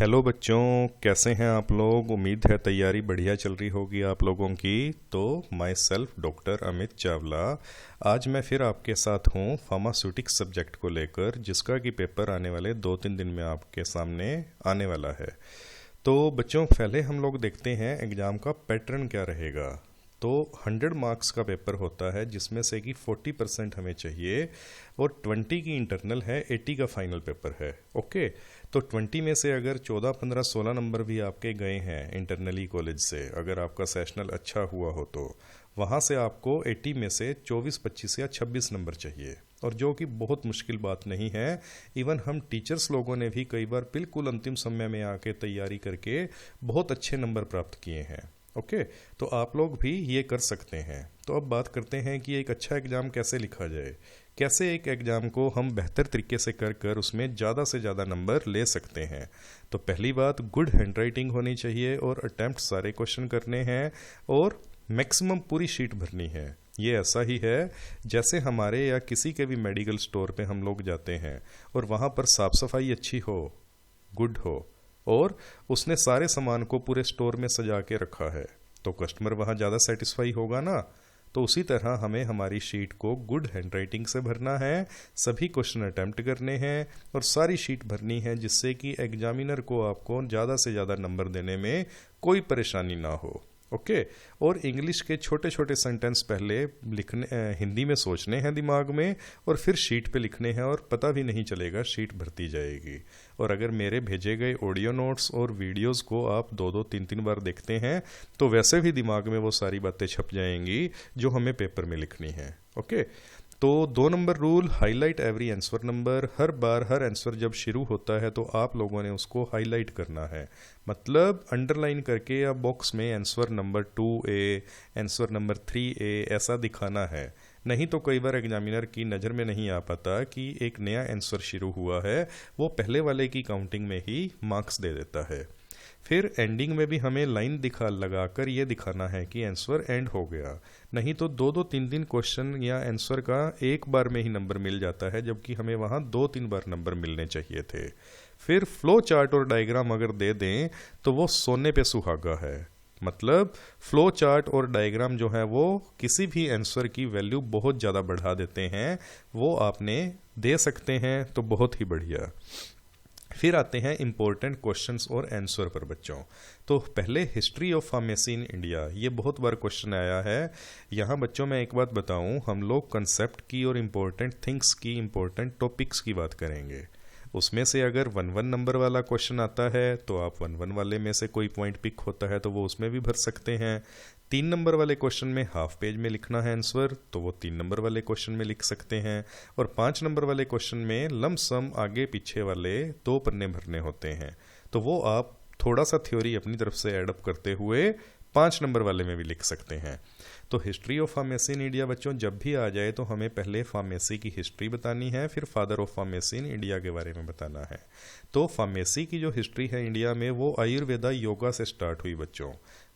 Hello बच्चों, कैसे हैं आप लोग। उम्मीद है तैयारी बढ़िया चल रही होगी आप लोगों की। तो my self doctor Amit Chawla आज मैं फिर आपके साथ हूँ फार्मास्यूटिक्स सब्जेक्ट को लेकर, जिसका कि पेपर आने वाले 2-3 दिन में आपके सामने आने वाला है। तो बच्चों, पहले हम लोग देखते हैं एग्ज़ाम का पैटर्न क्या रहेगा। तो 100 मार्क्स का पेपर होता है, जिसमें से कि 40% हमें चाहिए और 20 की इंटरनल है, 80 का फाइनल पेपर है। ओके, तो 20 में से अगर 14, 15, 16 नंबर भी आपके गए हैं इंटरनली कॉलेज से, अगर आपका सेशनल अच्छा हुआ हो, तो वहाँ से आपको 80 में से 24, 25 या 26 नंबर चाहिए, और जो कि बहुत मुश्किल बात नहीं है। इवन हम टीचर्स लोगों ने भी कई बार बिल्कुल अंतिम समय में आके तैयारी करके बहुत अच्छे नंबर प्राप्त किए हैं। ओके, तो आप लोग भी ये कर सकते हैं। तो अब बात करते हैं कि एक अच्छा एग्ज़ाम कैसे लिखा जाए, कैसे एक एग्ज़ाम को हम बेहतर तरीके से कर कर उसमें ज़्यादा से ज़्यादा नंबर ले सकते हैं। तो पहली बात, गुड हैंडराइटिंग होनी चाहिए और अटैम्प्ट सारे क्वेश्चन करने हैं और मैक्सिमम पूरी शीट भरनी है। ये ऐसा ही है जैसे हमारे या किसी के भी मेडिकल स्टोर पे हम लोग जाते हैं और वहाँ पर साफ़ सफाई अच्छी हो, गुड हो, और उसने सारे सामान को पूरे स्टोर में सजा के रखा है, तो कस्टमर वहाँ ज़्यादा सेटिस्फाई होगा ना। तो उसी तरह हमें हमारी शीट को गुड हैंडराइटिंग से भरना है, सभी क्वेश्चन अटैम्प्ट करने हैं और सारी शीट भरनी है, जिससे कि एग्जामिनर को आपको ज़्यादा से ज़्यादा नंबर देने में कोई परेशानी ना हो। ओके, और इंग्लिश के छोटे छोटे सेंटेंस पहले लिखने, हिंदी में सोचने हैं दिमाग में, और फिर शीट पे लिखने हैं, और पता भी नहीं चलेगा, शीट भरती जाएगी। और अगर मेरे भेजे गए ऑडियो नोट्स और वीडियोस को आप 2-2, 3-3 बार देखते हैं, तो वैसे भी दिमाग में वो सारी बातें छप जाएंगी जो हमें पेपर में लिखनी है। ओके, तो 2 number rule, highlight every answer number. हर बार हर आंसर जब शुरू होता है तो आप लोगों ने उसको हाईलाइट करना है, मतलब अंडरलाइन करके या बॉक्स में answer number 2A, answer number 3A ऐसा दिखाना है। नहीं तो कई बार एग्जामिनर की नज़र में नहीं आ पाता कि एक नया आंसर शुरू हुआ है, वो पहले वाले की काउंटिंग में ही मार्क्स दे देता है। फिर एंडिंग में भी हमें लाइन लगाकर ये दिखाना है कि आंसर एंड हो गया। नहीं तो 2-2, 3-3 क्वेश्चन या आंसर का एक बार में ही नंबर मिल जाता है, जबकि हमें वहाँ 2-3 बार नंबर मिलने चाहिए थे। फिर फ्लो चार्ट और डायग्राम अगर दे दें तो वो सोने पे सुहागा है। मतलब फ्लो चार्ट और डायग्राम जो है वो किसी भी आंसर की वैल्यू बहुत ज़्यादा बढ़ा देते हैं, वो आपने दे सकते हैं, तो बहुत ही बढ़िया। फिर आते हैं इंपॉर्टेंट क्वेश्चंस और आंसर पर बच्चों। तो पहले history of pharmacy in India, ये बहुत बार क्वेश्चन आया है। यहाँ बच्चों मैं एक बात बताऊँ, हम लोग कंसेप्ट की और इम्पोर्टेंट थिंग्स की, इम्पोर्टेंट टॉपिक्स की बात करेंगे। उसमें से अगर 1-1 नंबर वाला क्वेश्चन आता है तो आप 1-1 वाले में से कोई पॉइंट पिक होता है तो वो उसमें भी भर सकते हैं। 3 नंबर वाले क्वेश्चन में हाफ पेज में लिखना है आंसर, तो वो 3 नंबर वाले क्वेश्चन में लिख सकते हैं। और 5 नंबर वाले क्वेश्चन में लम सम आगे पीछे वाले 2 पन्ने भरने होते हैं, तो वो आप थोड़ा सा थ्योरी अपनी तरफ से एडअप करते हुए 5 नंबर वाले में भी लिख सकते हैं। तो history of pharmacy in India बच्चों जब भी आ जाए तो हमें पहले फार्मेसी की हिस्ट्री बतानी है, फिर father of pharmacy in India के बारे में बताना है। तो फार्मेसी की जो हिस्ट्री है इंडिया में, वो आयुर्वेदा योगा से स्टार्ट हुई बच्चों,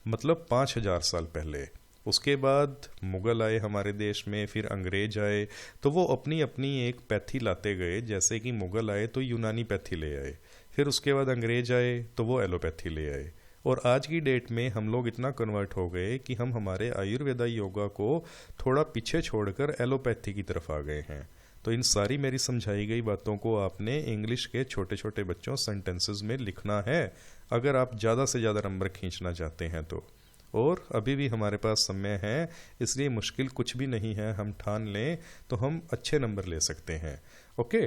मतलब 5000 साल पहले। उसके बाद मुगल आए हमारे देश में, फिर अंग्रेज आए, तो वो अपनी अपनी एक पैथी लाते गए। जैसे कि मुगल आए तो यूनानी पैथी ले आए, फिर उसके बाद अंग्रेज आए तो वो एलोपैथी ले आए, और आज की डेट में हम लोग इतना कन्वर्ट हो गए कि हम हमारे आयुर्वेदा योगा को थोड़ा पीछे छोड़कर एलोपैथी की तरफ आ गए हैं। तो इन सारी मेरी समझाई गई बातों को आपने इंग्लिश के छोटे छोटे बच्चों सेंटेंसेस में लिखना है, अगर आप ज़्यादा से ज़्यादा नंबर खींचना चाहते हैं तो। और अभी भी हमारे पास समय है, इसलिए मुश्किल कुछ भी नहीं है, हम ठान लें तो हम अच्छे नंबर ले सकते हैं। ओके,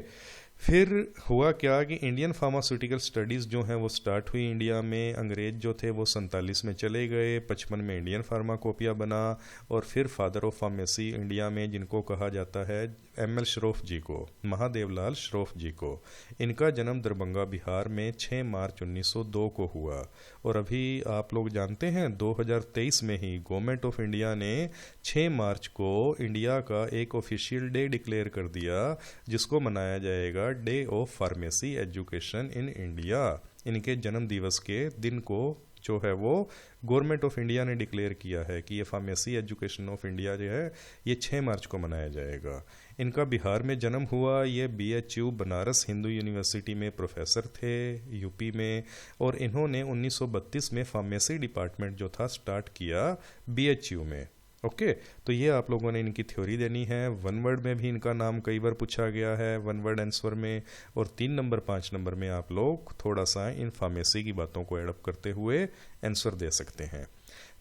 फिर हुआ क्या कि इंडियन फार्मास्यूटिकल स्टडीज़ जो हैं वो स्टार्ट हुई इंडिया में। अंग्रेज जो थे वो 47 में चले गए, 55 में इंडियन फार्माकोपिया बना, और फिर फादर ऑफ फार्मेसी इंडिया में जिनको कहा जाता है ML श्रोफ जी को, महादेवलाल श्रोफ जी को, इनका जन्म दरभंगा बिहार में 6 मार्च 1902 को हुआ। और अभी आप लोग जानते हैं 2023 में ही गवर्नमेंट ऑफ इंडिया ने 6 मार्च को इंडिया का एक ऑफिशियल डे डिक्लेयर कर दिया, जिसको मनाया जाएगा day of pharmacy education in India. इनके जन्म दिवस के दिन को जो है वो गवर्नमेंट ऑफ इंडिया ने डिक्लेयर किया है कि ये फार्मेसी एजुकेशन ऑफ इंडिया जो है ये 6 मार्च को मनाया जाएगा। इनका बिहार में जन्म हुआ। ये BHU बनारस हिंदू यूनिवर्सिटी में प्रोफेसर थे यूपी में, और इन्होंने 1932 में फार्मेसी डिपार्टमेंट जो था स्टार्ट किया BHU में। ओके, तो ये आप लोगों ने इनकी थ्योरी देनी है। 1 वर्ड में भी इनका नाम कई बार पूछा गया है 1 वर्ड आंसर में, और 3 नंबर 5 नंबर में आप लोग थोड़ा सा इन फार्मेसी की बातों को एडअप करते हुए आंसर दे सकते हैं।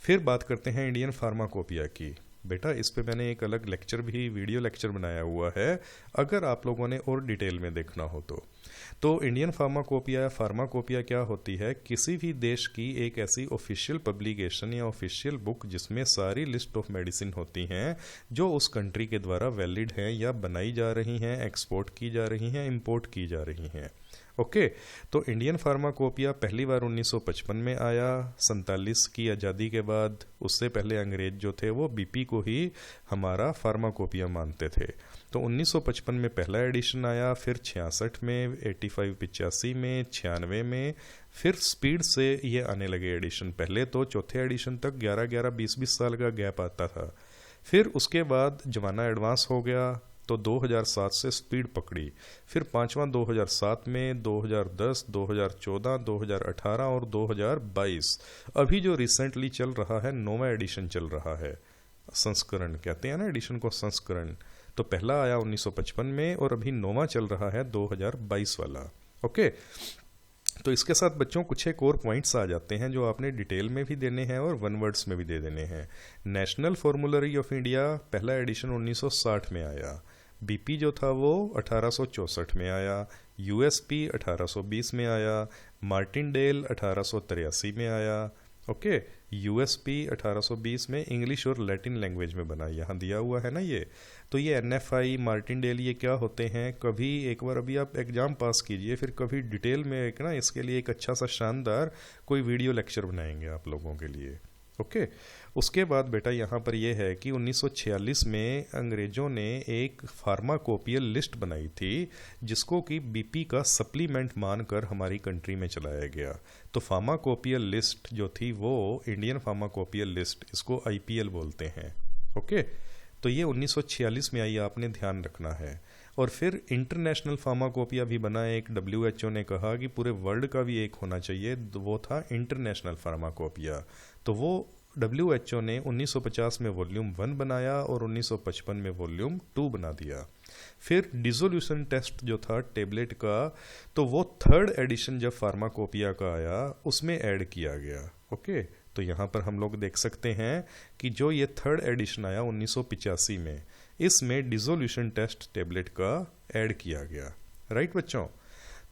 फिर बात करते हैं इंडियन फार्माकोपिया की। बेटा इस पे मैंने एक अलग लेक्चर भी, वीडियो लेक्चर बनाया हुआ है, अगर आप लोगों ने और डिटेल में देखना हो तो इंडियन फार्माकोपिया या फार्माकोपिया क्या होती है? किसी भी देश की एक ऐसी ऑफिशियल पब्लिकेशन या ऑफिशियल बुक जिसमें सारी लिस्ट ऑफ मेडिसिन होती हैं जो उस कंट्री के द्वारा वैलिड हैं या बनाई जा रही हैं, एक्सपोर्ट की जा रही हैं, इंपोर्ट की जा रही हैं। ओके, तो इंडियन फार्माकोपिया पहली बार 1955 में आया, 47 की आज़ादी के बाद। उससे पहले अंग्रेज जो थे वो BP को ही हमारा फार्माकोपिया मानते थे। तो 1955 में पहला एडिशन आया, फिर 66 में, 85-85 में, 96 में, फिर स्पीड से ये आने लगे एडिशन। पहले तो चौथे एडिशन तक 11-11, 20-20 साल का गैप आता था। फिर उसके बाद जमाना एडवांस हो गया तो 2007 से स्पीड पकड़ी, फिर 5वां 2007 में, 2010, 2014, 2018 और 2022। अभी जो रिसेंटली चल रहा है 9वां एडिशन चल रहा है। संस्करण कहते हैं ना एडिशन को, संस्करण। तो पहला आया 1955 में और अभी 9वां चल रहा है 2022 वाला। ओके, तो इसके साथ बच्चों कुछ एक और पॉइंट्स आ जाते हैं जो आपने डिटेल में भी देने हैं और 1 वर्ड्स में भी दे देने हैं। नेशनल फॉर्मूलरी ऑफ इंडिया पहला एडिशन 1960 में आया। BP जो था वो 1864 में आया। USP 1820 में आया। मार्टिनडेल 1883 में आया। ओके, USP 1820 में इंग्लिश और लैटिन लैंग्वेज में बना, यहाँ दिया हुआ है ना ये। तो ये NFI, मार्टिनडेल, ये क्या होते हैं? कभी एक बार अभी आप एग्जाम पास कीजिए, फिर कभी डिटेल में एक ना इसके लिए एक अच्छा सा शानदार कोई वीडियो लेक्चर बनाएंगे आप लोगों के लिए। ओके, उसके बाद बेटा यहाँ पर यह है कि 1946 में अंग्रेजों ने एक फार्माकोपियल लिस्ट बनाई थी जिसको कि BP का सप्लीमेंट मानकर हमारी कंट्री में चलाया गया। तो फार्माकोपियल लिस्ट जो थी वो इंडियन फार्माकोपियल लिस्ट, इसको IPL बोलते हैं। ओके, तो ये 1946 में आई, आपने ध्यान रखना है। और फिर इंटरनेशनल फार्माकोपिया भी बना एक, WHO ने कहा कि पूरे वर्ल्ड का भी एक होना चाहिए, वो था इंटरनेशनल फार्माकोपिया। तो वो WHO ने 1950 में वॉल्यूम 1 बनाया और 1955 में वॉल्यूम 2 बना दिया। फिर डिसोल्यूशन टेस्ट जो था टेबलेट का, तो वो 3rd एडिशन जब फार्माकोपिया का आया उसमें ऐड किया गया। ओके, तो यहाँ पर हम लोग देख सकते हैं कि जो ये 3rd एडिशन आया 1985 में, इसमें डिसोल्यूशन टेस्ट टेबलेट का ऐड किया गया। राइट बच्चों,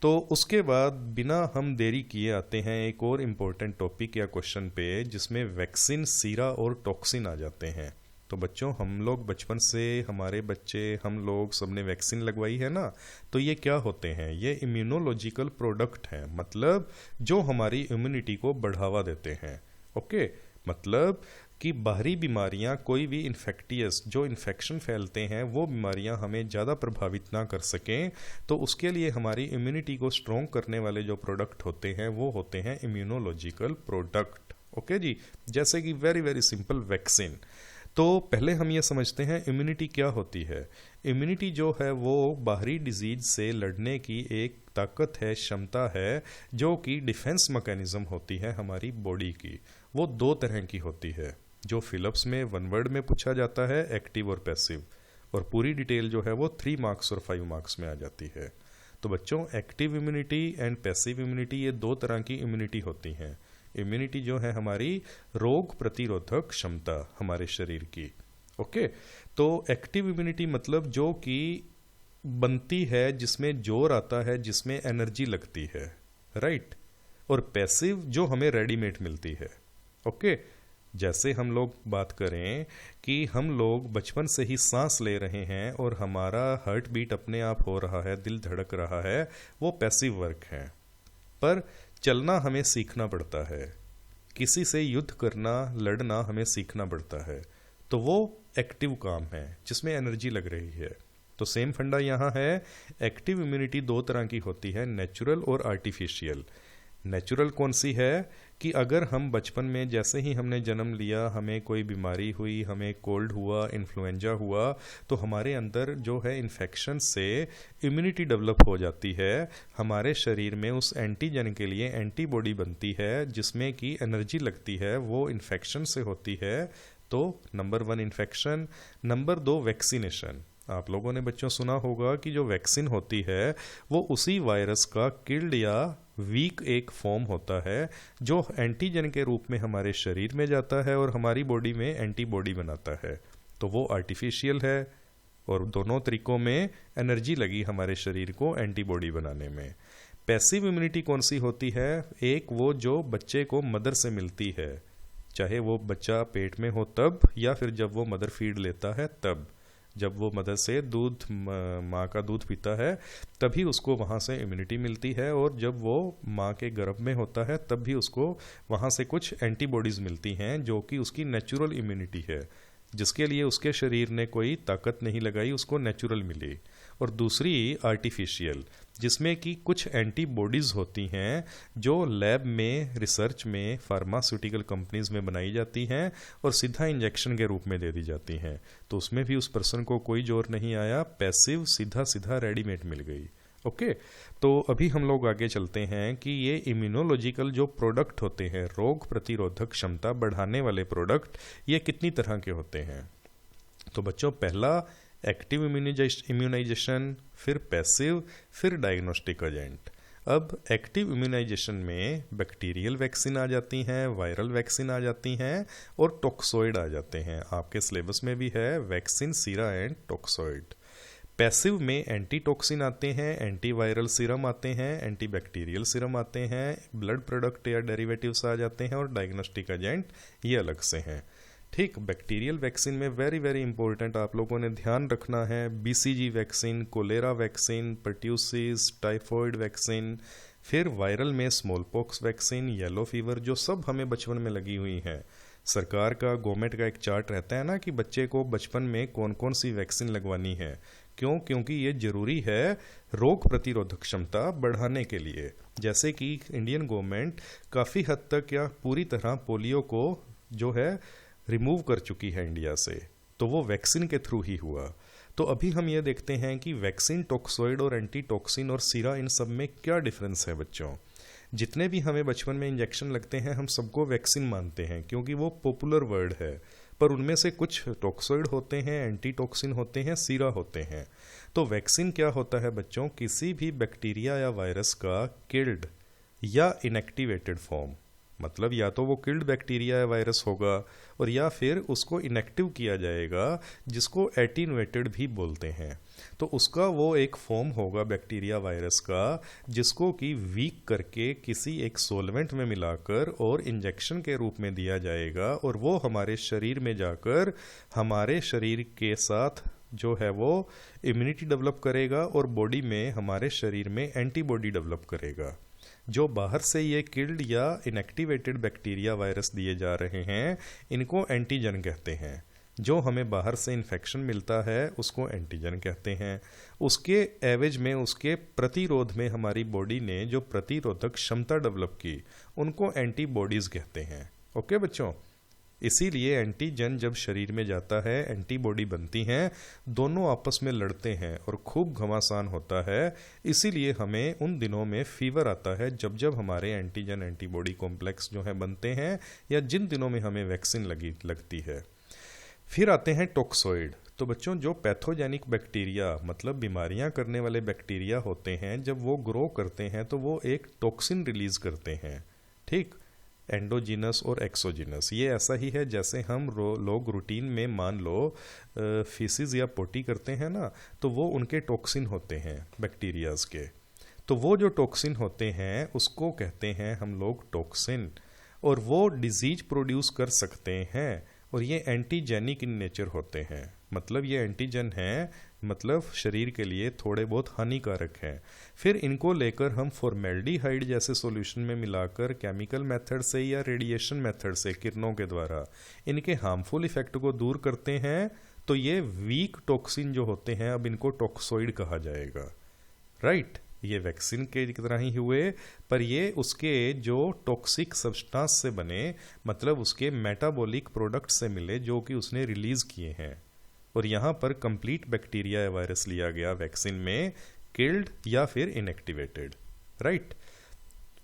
तो उसके बाद बिना हम देरी किए आते हैं एक और इम्पोर्टेंट टॉपिक या क्वेश्चन पे, जिसमें वैक्सीन, सीरा और टॉक्सिन आ जाते हैं। तो बच्चों हम लोग बचपन से, हमारे बच्चे, हम लोग सबने वैक्सीन लगवाई है ना। तो ये क्या होते हैं? ये इम्यूनोलॉजिकल प्रोडक्ट हैं, मतलब जो हमारी इम्यूनिटी को बढ़ावा देते हैं। ओके, मतलब कि बाहरी बीमारियां, कोई भी इन्फेक्टियस जो इन्फेक्शन फैलते हैं वो बीमारियां हमें ज़्यादा प्रभावित ना कर सकें, तो उसके लिए हमारी इम्यूनिटी को स्ट्रॉन्ग करने वाले जो प्रोडक्ट होते हैं वो होते हैं इम्यूनोलॉजिकल प्रोडक्ट। ओके जी, जैसे कि वेरी वेरी सिंपल वैक्सीन। तो पहले हम ये समझते हैं इम्यूनिटी क्या होती है। इम्यूनिटी जो है वो बाहरी डिजीज से लड़ने की एक ताकत है, क्षमता है, जो कि डिफेंस मैकेनिज्म होती है हमारी बॉडी की। वो 2 तरह की होती है, जो फिलिप्स में 1 वर्ड में पूछा जाता है, एक्टिव और पैसिव। और पूरी डिटेल जो है वो 3 मार्क्स और 5 मार्क्स में आ जाती है। तो बच्चों active immunity and passive immunity, ये 2 तरह की इम्यूनिटी होती हैं। इम्यूनिटी जो है हमारी रोग प्रतिरोधक क्षमता हमारे शरीर की। ओके, तो एक्टिव इम्यूनिटी मतलब जो कि बनती है, जिसमें जोर आता है, जिसमें एनर्जी लगती है। राइट, और पैसिव जो हमें रेडीमेड मिलती है। ओके, जैसे हम लोग बात करें कि हम लोग बचपन से ही सांस ले रहे हैं और हमारा हार्ट बीट अपने आप हो रहा है, दिल धड़क रहा है, वो पैसिव वर्क है। पर चलना हमें सीखना पड़ता है, किसी से युद्ध करना, लड़ना हमें सीखना पड़ता है, तो वो एक्टिव काम है जिसमें एनर्जी लग रही है। तो सेम फंडा यहाँ है। एक्टिव इम्यूनिटी 2 तरह की होती है, नेचुरल और आर्टिफिशियल। नेचुरल कौन सी है कि अगर हम बचपन में जैसे ही हमने जन्म लिया, हमें कोई बीमारी हुई, हमें कोल्ड हुआ, इन्फ्लुएंजा हुआ, तो हमारे अंदर जो है इन्फेक्शन से इम्यूनिटी डेवलप हो जाती है। हमारे शरीर में उस एंटीजन के लिए एंटीबॉडी बनती है जिसमें कि एनर्जी लगती है, वो इन्फेक्शन से होती है। तो नंबर 1 इन्फेक्शन। Number 2 vaccination. आप लोगों ने बच्चों सुना होगा कि जो वैक्सीन होती है वो उसी वायरस का किल्ड या वीक एक फॉर्म होता है जो एंटीजन के रूप में हमारे शरीर में जाता है और हमारी बॉडी में एंटीबॉडी बनाता है। तो वो आर्टिफिशियल है और दोनों तरीकों में एनर्जी लगी हमारे शरीर को एंटीबॉडी बनाने में। पैसिव इम्यूनिटी कौन सी होती है? एक वो जो बच्चे को मदर से मिलती है, चाहे वो बच्चा पेट में हो तब या फिर जब वो मदर फीड लेता है तब। जब वो मदर से दूध, माँ का दूध पीता है तभी उसको वहाँ से इम्यूनिटी मिलती है, और जब वो माँ के गर्भ में होता है तब भी उसको वहाँ से कुछ एंटीबॉडीज़ मिलती हैं जो कि उसकी नेचुरल इम्यूनिटी है, जिसके लिए उसके शरीर ने कोई ताकत नहीं लगाई, उसको नेचुरल मिली। और दूसरी आर्टिफिशियल, जिसमें कि कुछ एंटीबॉडीज़ होती हैं जो लैब में, रिसर्च में, फार्मास्यूटिकल कंपनीज में बनाई जाती हैं और सीधा इंजेक्शन के रूप में दे दी जाती हैं। तो उसमें भी उस पर्सन को कोई जोर नहीं आया, पैसिव सीधा सीधा रेडीमेड मिल गई। ओके, तो अभी हम लोग आगे चलते हैं कि ये इम्यूनोलॉजिकल जो प्रोडक्ट होते हैं, रोग प्रतिरोधक क्षमता बढ़ाने वाले प्रोडक्ट, ये कितनी तरह के होते हैं। तो बच्चों, पहला एक्टिव इम्यूनाइजेशन, फिर पैसिव, फिर डायग्नोस्टिक एजेंट। अब एक्टिव इम्यूनाइजेशन में बैक्टीरियल वैक्सीन आ जाती हैं, वायरल वैक्सीन आ जाती हैं और टॉक्सोइड आ जाते हैं। आपके सिलेबस में भी है vaccine, Sira and toxoid. Passive में एंटी टॉक्सिन आते हैं, एंटी वायरल सीरम आते हैं, एंटी बैक्टीरियल सीरम आते हैं, ब्लड प्रोडक्ट या डेरिवेटिव्स आ जाते हैं, और डायग्नोस्टिक एजेंट ये अलग से हैं। ठीक, बैक्टीरियल वैक्सीन में वेरी वेरी इंपॉर्टेंट आप लोगों ने ध्यान रखना है BCG vaccine, cholera vaccine, pertussis, typhoid vaccine. फिर वायरल में smallpox vaccine, yellow fever, जो सब हमें बचपन में लगी हुई हैं। सरकार का, गवर्नमेंट का एक चार्ट रहता है ना कि बच्चे को बचपन में कौन कौन सी वैक्सीन लगवानी है। क्यों? क्योंकि ये जरूरी है रोग प्रतिरोधक क्षमता बढ़ाने के लिए। जैसे कि इंडियन गवर्नमेंट काफ़ी हद तक या पूरी तरह पोलियो को जो है रिमूव कर चुकी है इंडिया से, तो वो वैक्सीन के थ्रू ही हुआ। तो अभी हम ये देखते हैं कि वैक्सीन, टॉक्सोइड और एंटी टॉक्सिन और सीरा, इन सब में क्या डिफरेंस है बच्चों। जितने भी हमें बचपन में इंजेक्शन लगते हैं हम सबको वैक्सीन मानते हैं क्योंकि वो पॉपुलर वर्ड है, पर उनमें से कुछ टॉक्सोइड होते हैं, एंटी टॉक्सिन होते हैं, सीरा होते हैं। तो वैक्सीन क्या होता है बच्चों? किसी भी बैक्टीरिया या वायरस का किल्ड या इनएक्टिवेटेड फॉर्म, मतलब या तो वो किल्ड बैक्टीरिया या वायरस होगा और या फिर उसको इनएक्टिव किया जाएगा, जिसको एटीन्यूएटेड भी बोलते हैं। तो उसका वो एक फॉर्म होगा बैक्टीरिया वायरस का, जिसको कि वीक करके किसी एक सोलवेंट में मिलाकर और इंजेक्शन के रूप में दिया जाएगा, और वो हमारे शरीर में जाकर हमारे शरीर के साथ जो है वो इम्यूनिटी डेवलप करेगा और बॉडी में, हमारे शरीर में एंटीबॉडी डेवलप करेगा। जो बाहर से ये किल्ड या इनएक्टिवेटेड बैक्टीरिया वायरस दिए जा रहे हैं, इनको एंटीजन कहते हैं। जो हमें बाहर से इन्फेक्शन मिलता है उसको एंटीजन कहते हैं। उसके एवज में, उसके प्रतिरोध में हमारी बॉडी ने जो प्रतिरोधक क्षमता डेवलप की, उनको एंटीबॉडीज कहते हैं। ओके बच्चों, इसीलिए एंटीजन जब शरीर में जाता है, एंटीबॉडी बनती हैं, दोनों आपस में लड़ते हैं और खूब घमासान होता है। इसीलिए हमें उन दिनों में फीवर आता है जब जब हमारे एंटीजन एंटीबॉडी कॉम्प्लेक्स जो है बनते हैं, या जिन दिनों में हमें वैक्सीन लगती है। फिर आते हैं टॉक्सोइड। तो बच्चों, जो पैथोजेनिक बैक्टीरिया, मतलब बीमारियां करने वाले बैक्टीरिया होते हैं, जब वो ग्रो करते हैं तो वो एक टॉक्सिन रिलीज करते हैं। ठीक, एंडोजीनस और एक्सोजीनस। ये ऐसा ही है जैसे हम लोग रूटीन में मान लो फीसिस या पोटी करते हैं ना, तो वो उनके टॉक्सिन होते हैं बैक्टीरियाज के। तो वो जो टॉक्सिन होते हैं उसको कहते हैं हम लोग टॉक्सिन, और वो डिजीज प्रोड्यूस कर सकते हैं, और ये एंटीजेनिक इन नेचर होते हैं। मतलब ये एंटीजन हैं, मतलब शरीर के लिए थोड़े बहुत हानिकारक हैं। फिर इनको लेकर हम फॉर्मेल्डिहाइड जैसे सॉल्यूशन में मिलाकर केमिकल मेथड से या रेडिएशन मेथड से, किरणों के द्वारा, इनके हार्मफुल इफेक्ट को दूर करते हैं। तो ये वीक टॉक्सिन जो होते हैं, अब इनको टॉक्सोइड कहा जाएगा। राइट, ये वैक्सीन के तरह ही हुए, पर ये उसके जो टॉक्सिक सब्सटेंस से बने, मतलब उसके मेटाबॉलिक प्रोडक्ट से मिले जो कि उसने रिलीज किए हैं। और यहाँ पर कंप्लीट बैक्टीरिया या वायरस लिया गया वैक्सीन में, किल्ड या फिर इनएक्टिवेटेड, राइट।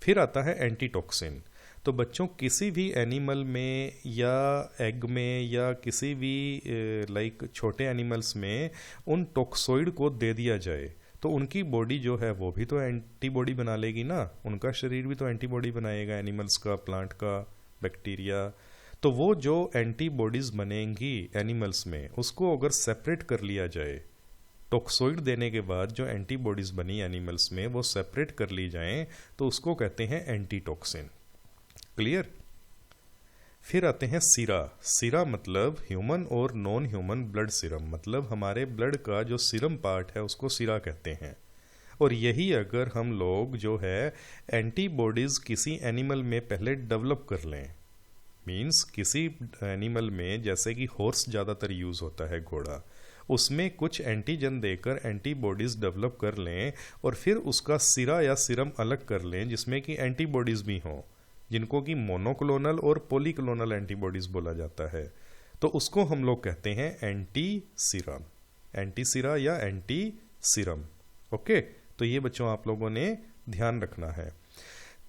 फिर आता है एंटीटॉक्सिन। तो बच्चों किसी भी एनिमल में या एग में या किसी भी लाइक छोटे एनिमल्स में उन टॉक्सोइड को दे दिया जाए तो उनकी बॉडी जो है वो भी तो एंटीबॉडी बना लेगी ना, उनका शरीर भी तो एंटीबॉडी बनाएगा, एनिमल्स का, प्लांट का, बैक्टीरिया। तो वो जो एंटीबॉडीज बनेंगी एनिमल्स में, उसको अगर सेपरेट कर लिया जाए, टॉक्सोइड देने के बाद जो एंटीबॉडीज बनी एनिमल्स में वो सेपरेट कर ली जाएं, तो उसको कहते हैं एंटीटॉक्सिन। क्लियर। फिर आते हैं सीरा। सीरा मतलब ह्यूमन और नॉन ह्यूमन ब्लड सीरम, मतलब हमारे ब्लड का जो सीरम पार्ट है उसको सीरा कहते हैं। और यही अगर हम लोग जो है एंटीबॉडीज किसी एनिमल में पहले डेवलप कर लें, मींस किसी एनिमल में जैसे कि हॉर्स ज़्यादातर यूज़ होता है, घोड़ा, उसमें कुछ एंटीजन देकर एंटीबॉडीज डेवलप कर लें और फिर उसका सीरा या सीरम अलग कर लें जिसमें कि एंटीबॉडीज भी हों, जिनको कि मोनोक्लोनल और पॉलीक्लोनल एंटीबॉडीज बोला जाता है, तो उसको हम लोग कहते हैं एंटी सीरम, एंटी सीरा या एंटी सीरम। ओके, तो ये बच्चों आप लोगों ने ध्यान रखना है।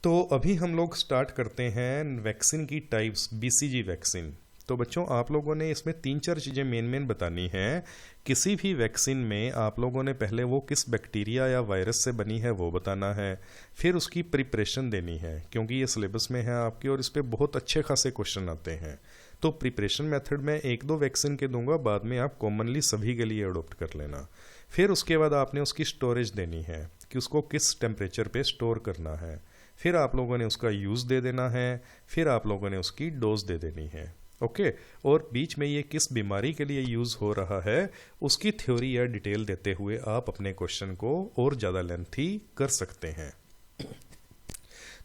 तो अभी हम लोग स्टार्ट करते हैं वैक्सीन की टाइप्स, बीसीजी वैक्सीन। तो बच्चों आप लोगों ने इसमें 3-4 चीज़ें मेन बतानी हैं। किसी भी वैक्सीन में आप लोगों ने पहले वो किस बैक्टीरिया या वायरस से बनी है वो बताना है, फिर उसकी प्रिपरेशन देनी है, क्योंकि ये सिलेबस में है आपके और इस पर बहुत अच्छे खासे क्वेश्चन आते हैं। तो प्रिपरेशन मेथड में 1-2 वैक्सीन के दूंगा, बाद में आप कॉमनली सभी के लिए अडोप्ट कर लेना। फिर उसके बाद आपने उसकी स्टोरेज देनी है कि उसको किस टेम्परेचर पे स्टोर करना है, फिर आप लोगों ने उसका यूज़ दे देना है, फिर आप लोगों ने उसकी डोज दे देनी है। ओके, और बीच में ये किस बीमारी के लिए यूज़ हो रहा है उसकी थ्योरी या डिटेल देते हुए आप अपने क्वेश्चन को और ज़्यादा लेंथी कर सकते हैं।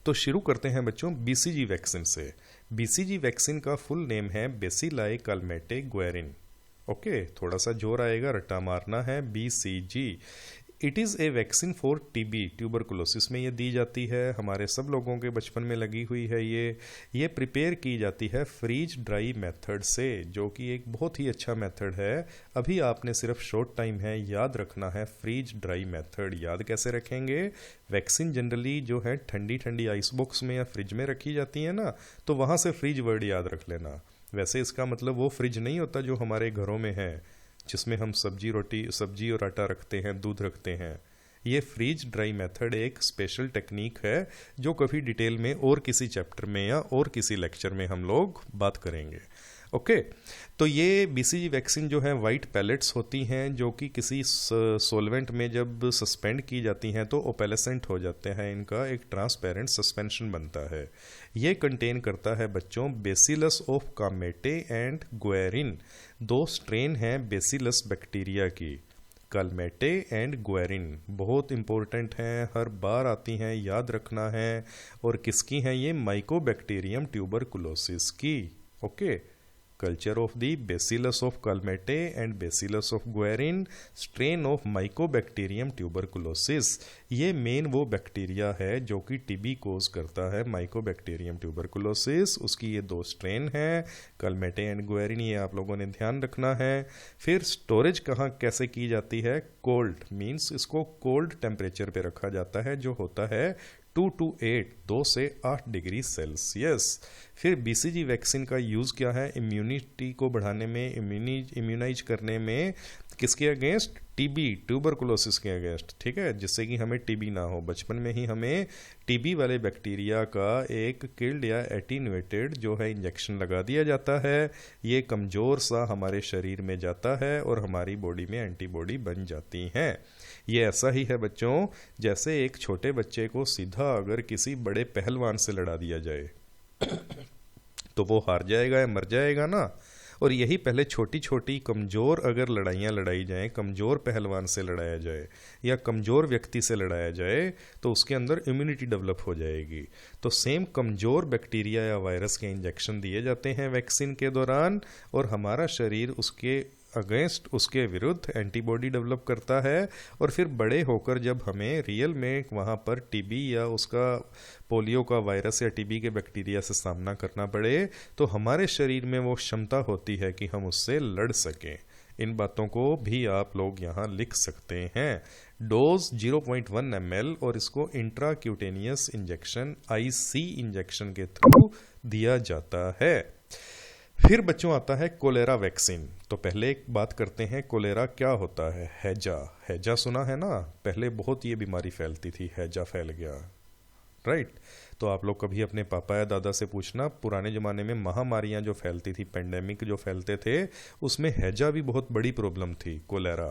तो शुरू करते हैं बच्चों बीसीजी वैक्सीन से। बीसीजी वैक्सीन का फुल नेम है बेसिलाई कैलमेटे गुएरिन। ओके, थोड़ा सा जोर आएगा, रट्टा मारना है, BCG. It is a vaccine for TB, tuberculosis में ये दी जाती है, हमारे सब लोगों के बचपन में लगी हुई है। ये प्रिपेयर की जाती है फ्रीज ड्राई मेथड से, जो कि एक बहुत ही अच्छा मेथड है। अभी आपने सिर्फ शॉर्ट टाइम है, याद रखना है फ्रीज ड्राई मेथड। याद कैसे रखेंगे? वैक्सीन जनरली जो है ठंडी ठंडी आइस बॉक्स में या फ्रिज में रखी जाती है ना, तो वहाँ से फ्रिज वर्ड याद रख लेना। वैसे इसका मतलब वो फ्रिज नहीं होता जो हमारे घरों में है, जिसमें हम सब्जी और आटा रखते हैं, दूध रखते हैं। ये फ्रीज ड्राई मेथड एक स्पेशल टेक्निक है जो कभी डिटेल में और किसी चैप्टर में या और किसी लेक्चर में हम लोग बात करेंगे। ओके, तो ये बीसीजी वैक्सीन जो है वाइट पैलेट्स होती हैं जो कि किसी सोलवेंट में जब सस्पेंड की जाती हैं तो ओपेलेसेंट हो जाते हैं, इनका एक ट्रांसपेरेंट सस्पेंशन बनता है। ये कंटेन करता है बच्चों bacillus of Calmette and Guerin. 2 strain हैं बेसिलस बैक्टीरिया की, कैलमेटे एंड गुएरिन, बहुत इंपॉर्टेंट हैं, हर बार आती हैं, याद रखना है। और किसकी हैं ये? माइकोबैक्टीरियम ट्यूबरकुलोसिस की। Okay, culture of the bacillus of Calmette and bacillus of Guerin, strain of Mycobacterium tuberculosis. ये मेन वो बैक्टीरिया है जो कि टीबी कोज करता है, माइकोबैक्टीरियम ट्यूबरकुलोसिस। उसकी ये 2 स्ट्रेन हैं, कैलमेटे एंड गुएरिन, ये आप लोगों ने ध्यान रखना है। फिर स्टोरेज कहाँ कैसे की जाती है? कोल्ड, मीन्स इसको कोल्ड टेम्परेचर पे रखा जाता है जो होता है 2 to 8, 2 से 8 डिग्री सेल्सियस। फिर बीसीजी वैक्सीन का यूज़ क्या है? इम्यूनिटी को बढ़ाने में, इम्यूनाइज करने में, किसके अगेंस्ट? टीबी, ट्यूबरकुलोसिस के अगेंस्ट, ठीक है, जिससे कि हमें टीबी ना हो। बचपन में ही हमें टीबी वाले बैक्टीरिया का एक किल्ड या एटीन्यूएटेड जो है इंजेक्शन लगा दिया जाता है। ये कमज़ोर सा हमारे शरीर में जाता है और हमारी बॉडी में एंटीबॉडी बन जाती हैं। ये ऐसा ही है बच्चों जैसे एक छोटे बच्चे को सीधा अगर किसी बड़े पहलवान से लड़ा दिया जाए तो वो हार जाएगा या मर जाएगा ना। और यही पहले छोटी छोटी कमज़ोर अगर लड़ाइयाँ लड़ाई जाएं, कमज़ोर पहलवान से लड़ाया जाए या कमज़ोर व्यक्ति से लड़ाया जाए तो उसके अंदर इम्यूनिटी डेवलप हो जाएगी। तो सेम कमज़ोर बैक्टीरिया या वायरस के इंजेक्शन दिए जाते हैं वैक्सीन के दौरान और हमारा शरीर उसके अगेंस्ट उसके विरुद्ध एंटीबॉडी डेवलप करता है, और फिर बड़े होकर जब हमें रियल में वहाँ पर टीबी या उसका पोलियो का वायरस या टीबी के बैक्टीरिया से सामना करना पड़े, तो हमारे शरीर में वो क्षमता होती है कि हम उससे लड़ सकें। इन बातों को भी आप लोग यहाँ लिख सकते हैं। डोज 0.1 ml, और इसको इंट्राक्यूटेनियस इंजेक्शन IC इंजेक्शन के थ्रू दिया जाता है। फिर बच्चों आता है कोलेरा वैक्सीन। तो पहले एक बात करते हैं, कोलेरा क्या होता है। हैजा, हैजा सुना है ना, पहले बहुत ये बीमारी फैलती थी, हैजा फैल गया, राइट। तो आप लोग कभी अपने पापा या दादा से पूछना, पुराने ज़माने में महामारियां जो फैलती थी, पेंडेमिक जो फैलते थे, उसमें हैजा भी बहुत बड़ी प्रॉब्लम थी, कोलेरा।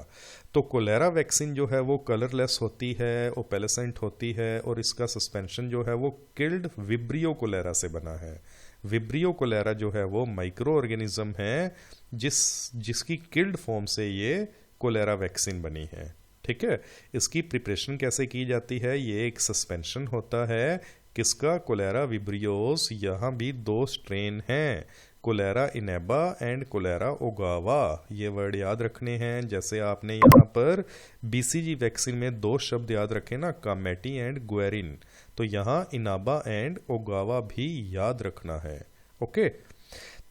तो कोलेरा वैक्सीन जो है वो कलरलेस होती है, ओपेलेसेंट होती है, और इसका सस्पेंशन जो है वो किल्ड विब्रियो कोलेरा से बना है। विब्रियो कोलेरा जो है वो माइक्रो ऑर्गेनिज्म है जिसकी किल्ड फॉर्म से ये कोलेरा वैक्सीन बनी है, ठीक है। इसकी प्रिपरेशन कैसे की जाती है, ये एक सस्पेंशन होता है किसका, कोलेरा विब्रियोस। यहाँ भी 2 स्ट्रेन हैं, कोलेरा इनेबा एंड कोलेरा ओगावा। ये वर्ड याद रखने हैं। जैसे आपने यहाँ पर BCG वैक्सीन में 2 शब्द याद रखे ना, कामेटी एंड गुएरिन, तो यहाँ इनाबा एंड ओगावा भी याद रखना है, ओके।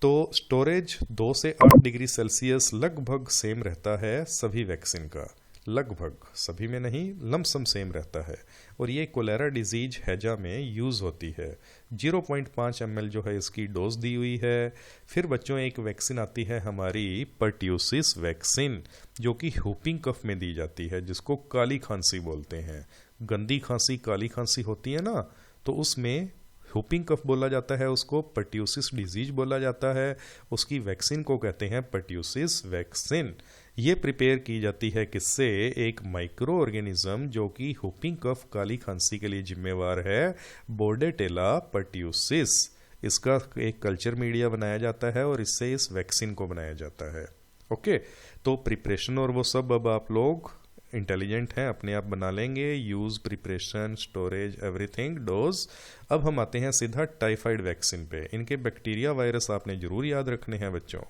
तो स्टोरेज 2 से 8 डिग्री सेल्सियस लगभग सेम रहता है सभी वैक्सीन का, लगभग, सभी में नहीं, लमसम सेम रहता है। और ये कोलेरा डिजीज हैजा में यूज़ होती है। 0.5 ml जो है इसकी डोज दी हुई है। फिर बच्चों एक वैक्सीन आती है हमारी पर्ट्यूसिस वैक्सीन, जो कि हुपिंग कफ में दी जाती है, जिसको काली खांसी बोलते हैं। गंदी खांसी, काली खांसी होती है ना, तो उसमें हुपिंग कफ बोला जाता है, उसको पर्ट्यूसिस डिजीज बोला जाता है। उसकी वैक्सीन को कहते हैं पर्ट्यूसिस वैक्सीन। ये प्रिपेयर की जाती है किससे, एक माइक्रो ऑर्गेनिज्म जो कि हुपिंग कफ, काली खांसी के लिए जिम्मेवार है, बोर्डेटेला पर्ट्यूसिस। इसका एक कल्चर मीडिया बनाया जाता है और इससे इस वैक्सीन को बनाया जाता है, ओके। तो प्रिपरेशन और वो सब अब आप लोग इंटेलिजेंट हैं, अपने आप बना लेंगे। Use, preparation, storage, everything, dose. अब हम आते हैं सीधा टाइफाइड वैक्सीन पे। इनके बैक्टीरिया वायरस आपने जरूर याद रखने हैं बच्चों।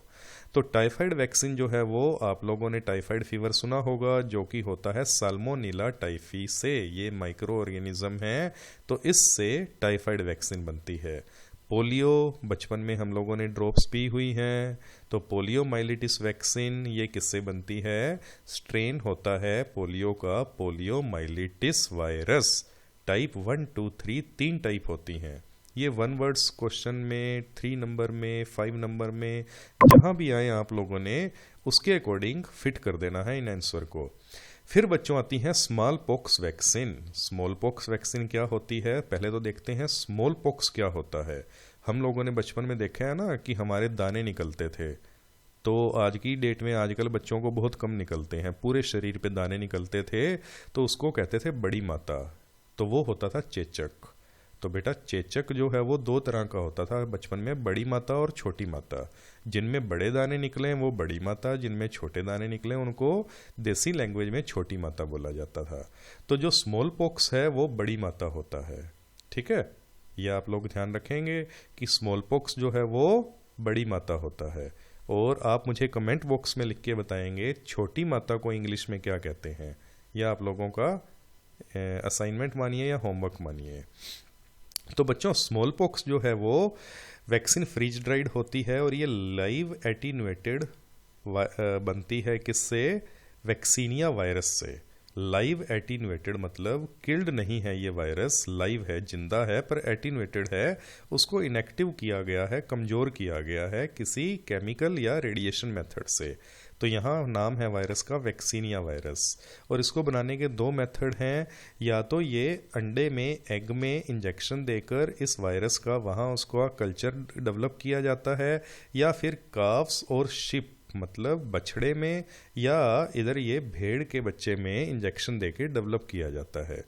तो टाइफाइड वैक्सीन जो है वो, आप लोगों ने टाइफाइड फीवर सुना होगा, जो कि होता है साल्मोनेला टाइफी से। ये माइक्रो ऑर्गेनिज्म है, तो इससे टाइफाइड वैक्सीन बनती है। पोलियो, बचपन में हम लोगों ने ड्रॉप्स पी हुई हैं, तो पोलियो माइलिटिस वैक्सीन ये किससे बनती है, स्ट्रेन होता है पोलियो का, polio myelitis virus. Type 1, 2, 3 3 type होती हैं। ये 1 वर्ड्स क्वेश्चन में, 3 नंबर में, 5 नंबर में, जहाँ भी आए आप लोगों ने उसके अकॉर्डिंग फिट कर देना है इन आंसर को। फिर बच्चों आती हैं small pox vaccine. Small pox vaccine क्या होती है, पहले तो देखते हैं स्मॉल पॉक्स क्या होता है। हम लोगों ने बचपन में देखा है ना कि हमारे दाने निकलते थे, तो आज की डेट में आजकल बच्चों को बहुत कम निकलते हैं, पूरे शरीर पे दाने निकलते थे, तो उसको कहते थे बड़ी माता। तो वो होता था चेचक। तो बेटा चेचक जो है वो 2 तरह का होता था बचपन में, बड़ी माता और छोटी माता। जिनमें बड़े दाने निकले वो बड़ी माता, जिनमें छोटे दाने निकले उनको देसी लैंग्वेज में छोटी माता बोला जाता था। तो जो स्मॉल पॉक्स है वो बड़ी माता होता है, ठीक है। ये आप लोग ध्यान रखेंगे कि स्मॉल पॉक्स जो है वो बड़ी माता होता है। और आप मुझे कमेंट बॉक्स में लिख के बताएंगे छोटी माता को इंग्लिश में क्या कहते हैं। यह आप लोगों का असाइनमेंट मानिए या होमवर्क मानिए। तो बच्चों स्मॉल पॉक्स जो है वो वैक्सीन फ्रीज ड्राइड होती है, और ये लाइव एटीन्यूएटेड बनती है किससे, वैक्सीनिया वायरस से। लाइव एटीन्यूएटेड मतलब किल्ड नहीं है ये वायरस, लाइव है, जिंदा है, पर एटीन्यूएटेड है, उसको इनएक्टिव किया गया है, कमज़ोर किया गया है किसी केमिकल या रेडिएशन मेथड से। तो यहाँ नाम है वायरस का वैक्सीनिया वायरस। और इसको बनाने के 2 मेथड हैं, या तो ये अंडे में, एग में इंजेक्शन देकर इस वायरस का वहाँ उसका कल्चर डेवलप किया जाता है, या फिर काफ्स और शिप मतलब बछड़े में, या इधर ये भेड़ के बच्चे में इंजेक्शन देके डेवलप किया जाता है।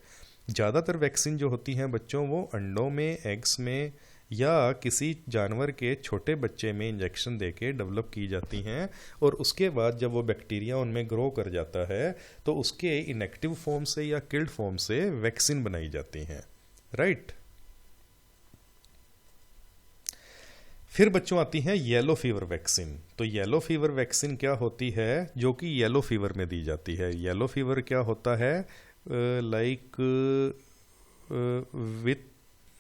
ज़्यादातर वैक्सीन जो होती हैं बच्चों वो अंडों में, एग्स में, या किसी जानवर के छोटे बच्चे में इंजेक्शन देके डेवलप की जाती हैं। और उसके बाद जब वो बैक्टीरिया उनमें ग्रो कर जाता है तो उसके इनएक्टिव फॉर्म से या किल्ड फॉर्म से वैक्सीन बनाई जाती हैं, राइट। फिर बच्चों आती हैं येलो फीवर वैक्सीन। तो येलो फीवर वैक्सीन क्या होती है, जो कि येलो फीवर में दी जाती है। येलो फीवर क्या होता है, लाइक विथ,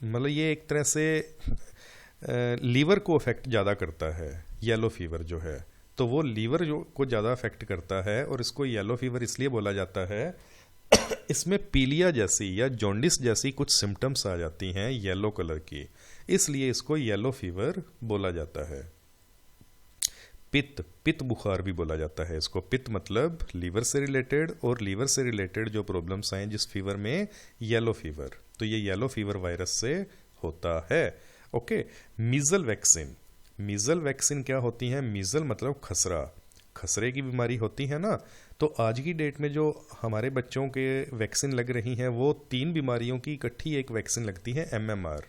मतलब ये एक तरह से लीवर को अफेक्ट ज़्यादा करता है येलो फीवर जो है। तो वो लीवर जो को ज़्यादा अफेक्ट करता है और इसको येलो फीवर इसलिए बोला जाता है इसमें पीलिया जैसी या जॉन्डिस जैसी कुछ सिम्टम्स आ जाती हैं येलो कलर की, इसलिए इसको येलो फीवर बोला जाता है। पित्त बुखार भी बोला जाता है इसको। पित्त मतलब लीवर से रिलेटेड, और लीवर से रिलेटेड जो प्रॉब्लम्स आए जिस फीवर में, येलो फीवर, तो ये येलो फीवर वायरस से होता है। ओके। मीजल वैक्सीन। मीजल वैक्सीन क्या होती है, मीजल मतलब खसरा, खसरे की बीमारी होती है ना। तो आज की डेट में जो हमारे बच्चों के वैक्सीन लग रही हैं वो 3 बीमारियों की इकट्ठी एक वैक्सीन लगती है, एमएमआर।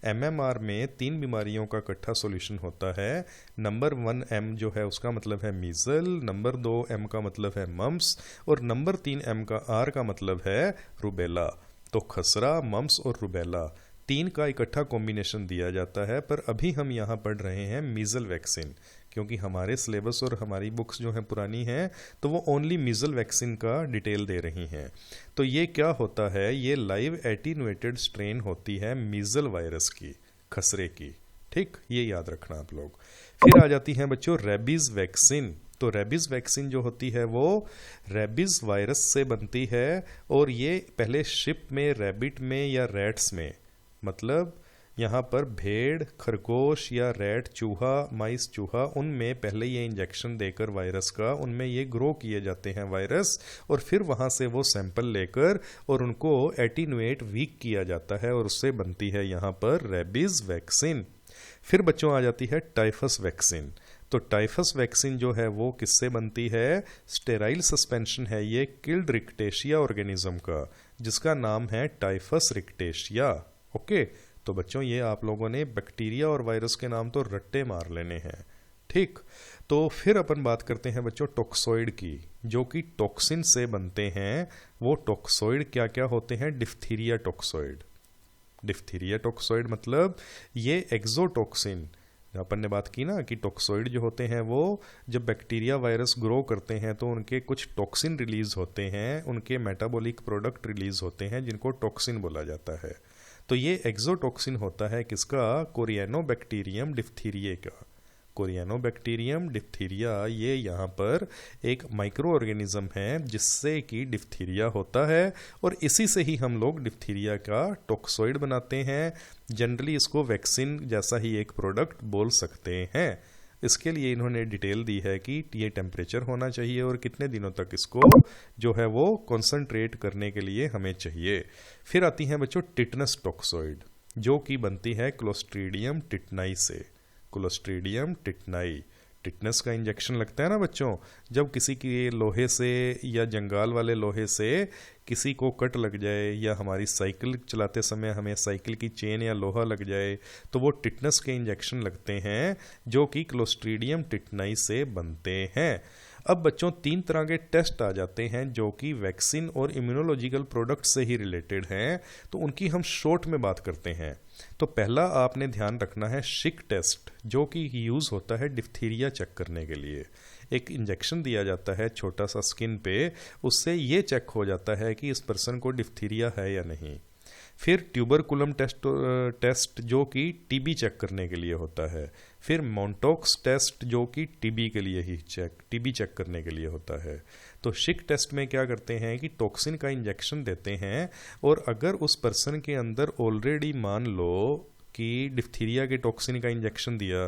एमएमआर में 3 बीमारियों का इकट्ठा सॉल्यूशन होता है। नंबर 1 एम जो है उसका मतलब है मीजल, नंबर 2 एम का मतलब है मम्स, और नंबर 3 एम का आर का मतलब है रुबेला। तो खसरा, मम्स और रुबेला 3 का इकट्ठा कॉम्बिनेशन दिया जाता है। पर अभी हम यहाँ पढ़ रहे हैं मीजल वैक्सीन, क्योंकि हमारे सिलेबस और हमारी बुक्स जो हैं पुरानी हैं, तो वो ओनली मीजल वैक्सीन का डिटेल दे रही हैं। तो ये क्या होता है, ये लाइव एटीन्यूएटेड स्ट्रेन होती है मीजल वायरस की, खसरे की। ठीक, ये याद रखना आप लोग। फिर आ जाती हैं बच्चों रेबीज वैक्सीन। तो रेबीज वैक्सीन जो होती है वो रेबीज वायरस से बनती है, और ये पहले शिप में, रैबिट में या रैट्स में, मतलब यहाँ पर भेड़, खरगोश या रैट, चूहा, माइस चूहा, उनमें पहले ये इंजेक्शन देकर वायरस का, उनमें ये ग्रो किए जाते हैं वायरस, और फिर वहाँ से वो सैंपल लेकर और उनको एटीन्यूएट वीक किया जाता है, और उससे बनती है यहाँ पर रेबीज वैक्सीन। फिर बच्चों आ जाती है टाइफस वैक्सीन। तो टाइफस वैक्सीन जो है वो किससे बनती है, स्टेराइल सस्पेंशन है ये किल्ड रिक्टेशिया ऑर्गेनिज्म का, जिसका नाम है टाइफस रिक्टेशिया। ओके। तो बच्चों ये आप लोगों ने बैक्टीरिया और वायरस के नाम तो रट्टे मार लेने हैं। ठीक। तो फिर अपन बात करते हैं बच्चों टॉक्सोइड की, जो कि टॉक्सिन से बनते हैं। वो टॉक्सोइड क्या क्या होते हैं, डिफ्थीरिया टॉक्सोइड। डिफ्थीरिया टॉक्सोइड मतलब ये एक्सोटॉक्सिन, अपन ने बात की ना कि टॉक्सोइड जो होते हैं वो जब बैक्टीरिया वायरस ग्रो करते हैं तो उनके कुछ टॉक्सिन रिलीज होते हैं, उनके मेटाबॉलिक प्रोडक्ट रिलीज होते हैं जिनको टॉक्सिन बोला जाता है। तो ये एक्सोटॉक्सिन होता है किसका, कोरियानोबैक्टीरियम डिफ्थीरिया का। कोरियानोबैक्टीरियम डिफ्थीरिया ये यहाँ पर एक माइक्रो ऑर्गेनिज्म है जिससे कि डिफ्थीरिया होता है, और इसी से ही हम लोग डिफ्थीरिया का टॉक्सोइड बनाते हैं। जनरली इसको वैक्सीन जैसा ही एक प्रोडक्ट बोल सकते हैं। इसके लिए इन्होंने डिटेल दी है कि ये टेम्परेचर होना चाहिए और कितने दिनों तक इसको जो है वो कॉन्सेंट्रेट करने के लिए हमें चाहिए। फिर आती हैं बच्चों टिटनस टॉक्सोइड, जो कि बनती है क्लोस्ट्रीडियम टिटनाई से। क्लोस्ट्रीडियम टिटनाई, टिटनस का इंजेक्शन लगता है ना बच्चों, जब किसी की लोहे से या जंगाल वाले लोहे से किसी को कट लग जाए, या हमारी साइकिल चलाते समय हमें साइकिल की चेन या लोहा लग जाए, तो वो टिटनस के इंजेक्शन लगते हैं जो कि क्लोस्ट्रीडियम टिटनाई से बनते हैं। अब बच्चों 3 तरह के टेस्ट आ जाते हैं जो कि वैक्सीन और इम्यूनोलॉजिकल प्रोडक्ट से ही रिलेटेड हैं, तो उनकी हम शॉर्ट में बात करते हैं। तो पहला आपने ध्यान रखना है शिक टेस्ट, जो कि यूज़ होता है डिफ्थीरिया चेक करने के लिए। एक इंजेक्शन दिया जाता है छोटा सा स्किन पे, उससे ये चेक हो जाता है कि इस पर्सन को डिफ्थीरिया है या नहीं। फिर ट्यूबरकुलम टेस्ट जो कि टीबी चेक करने के लिए होता है। फिर मोंटोक्स टेस्ट जो कि टीबी चेक करने के लिए होता है। तो शिक टेस्ट में क्या करते हैं कि टॉक्सिन का इंजेक्शन देते हैं, और अगर उस पर्सन के अंदर ऑलरेडी मान लो कि डिफ्थीरिया के टॉक्सिन का इंजेक्शन दिया,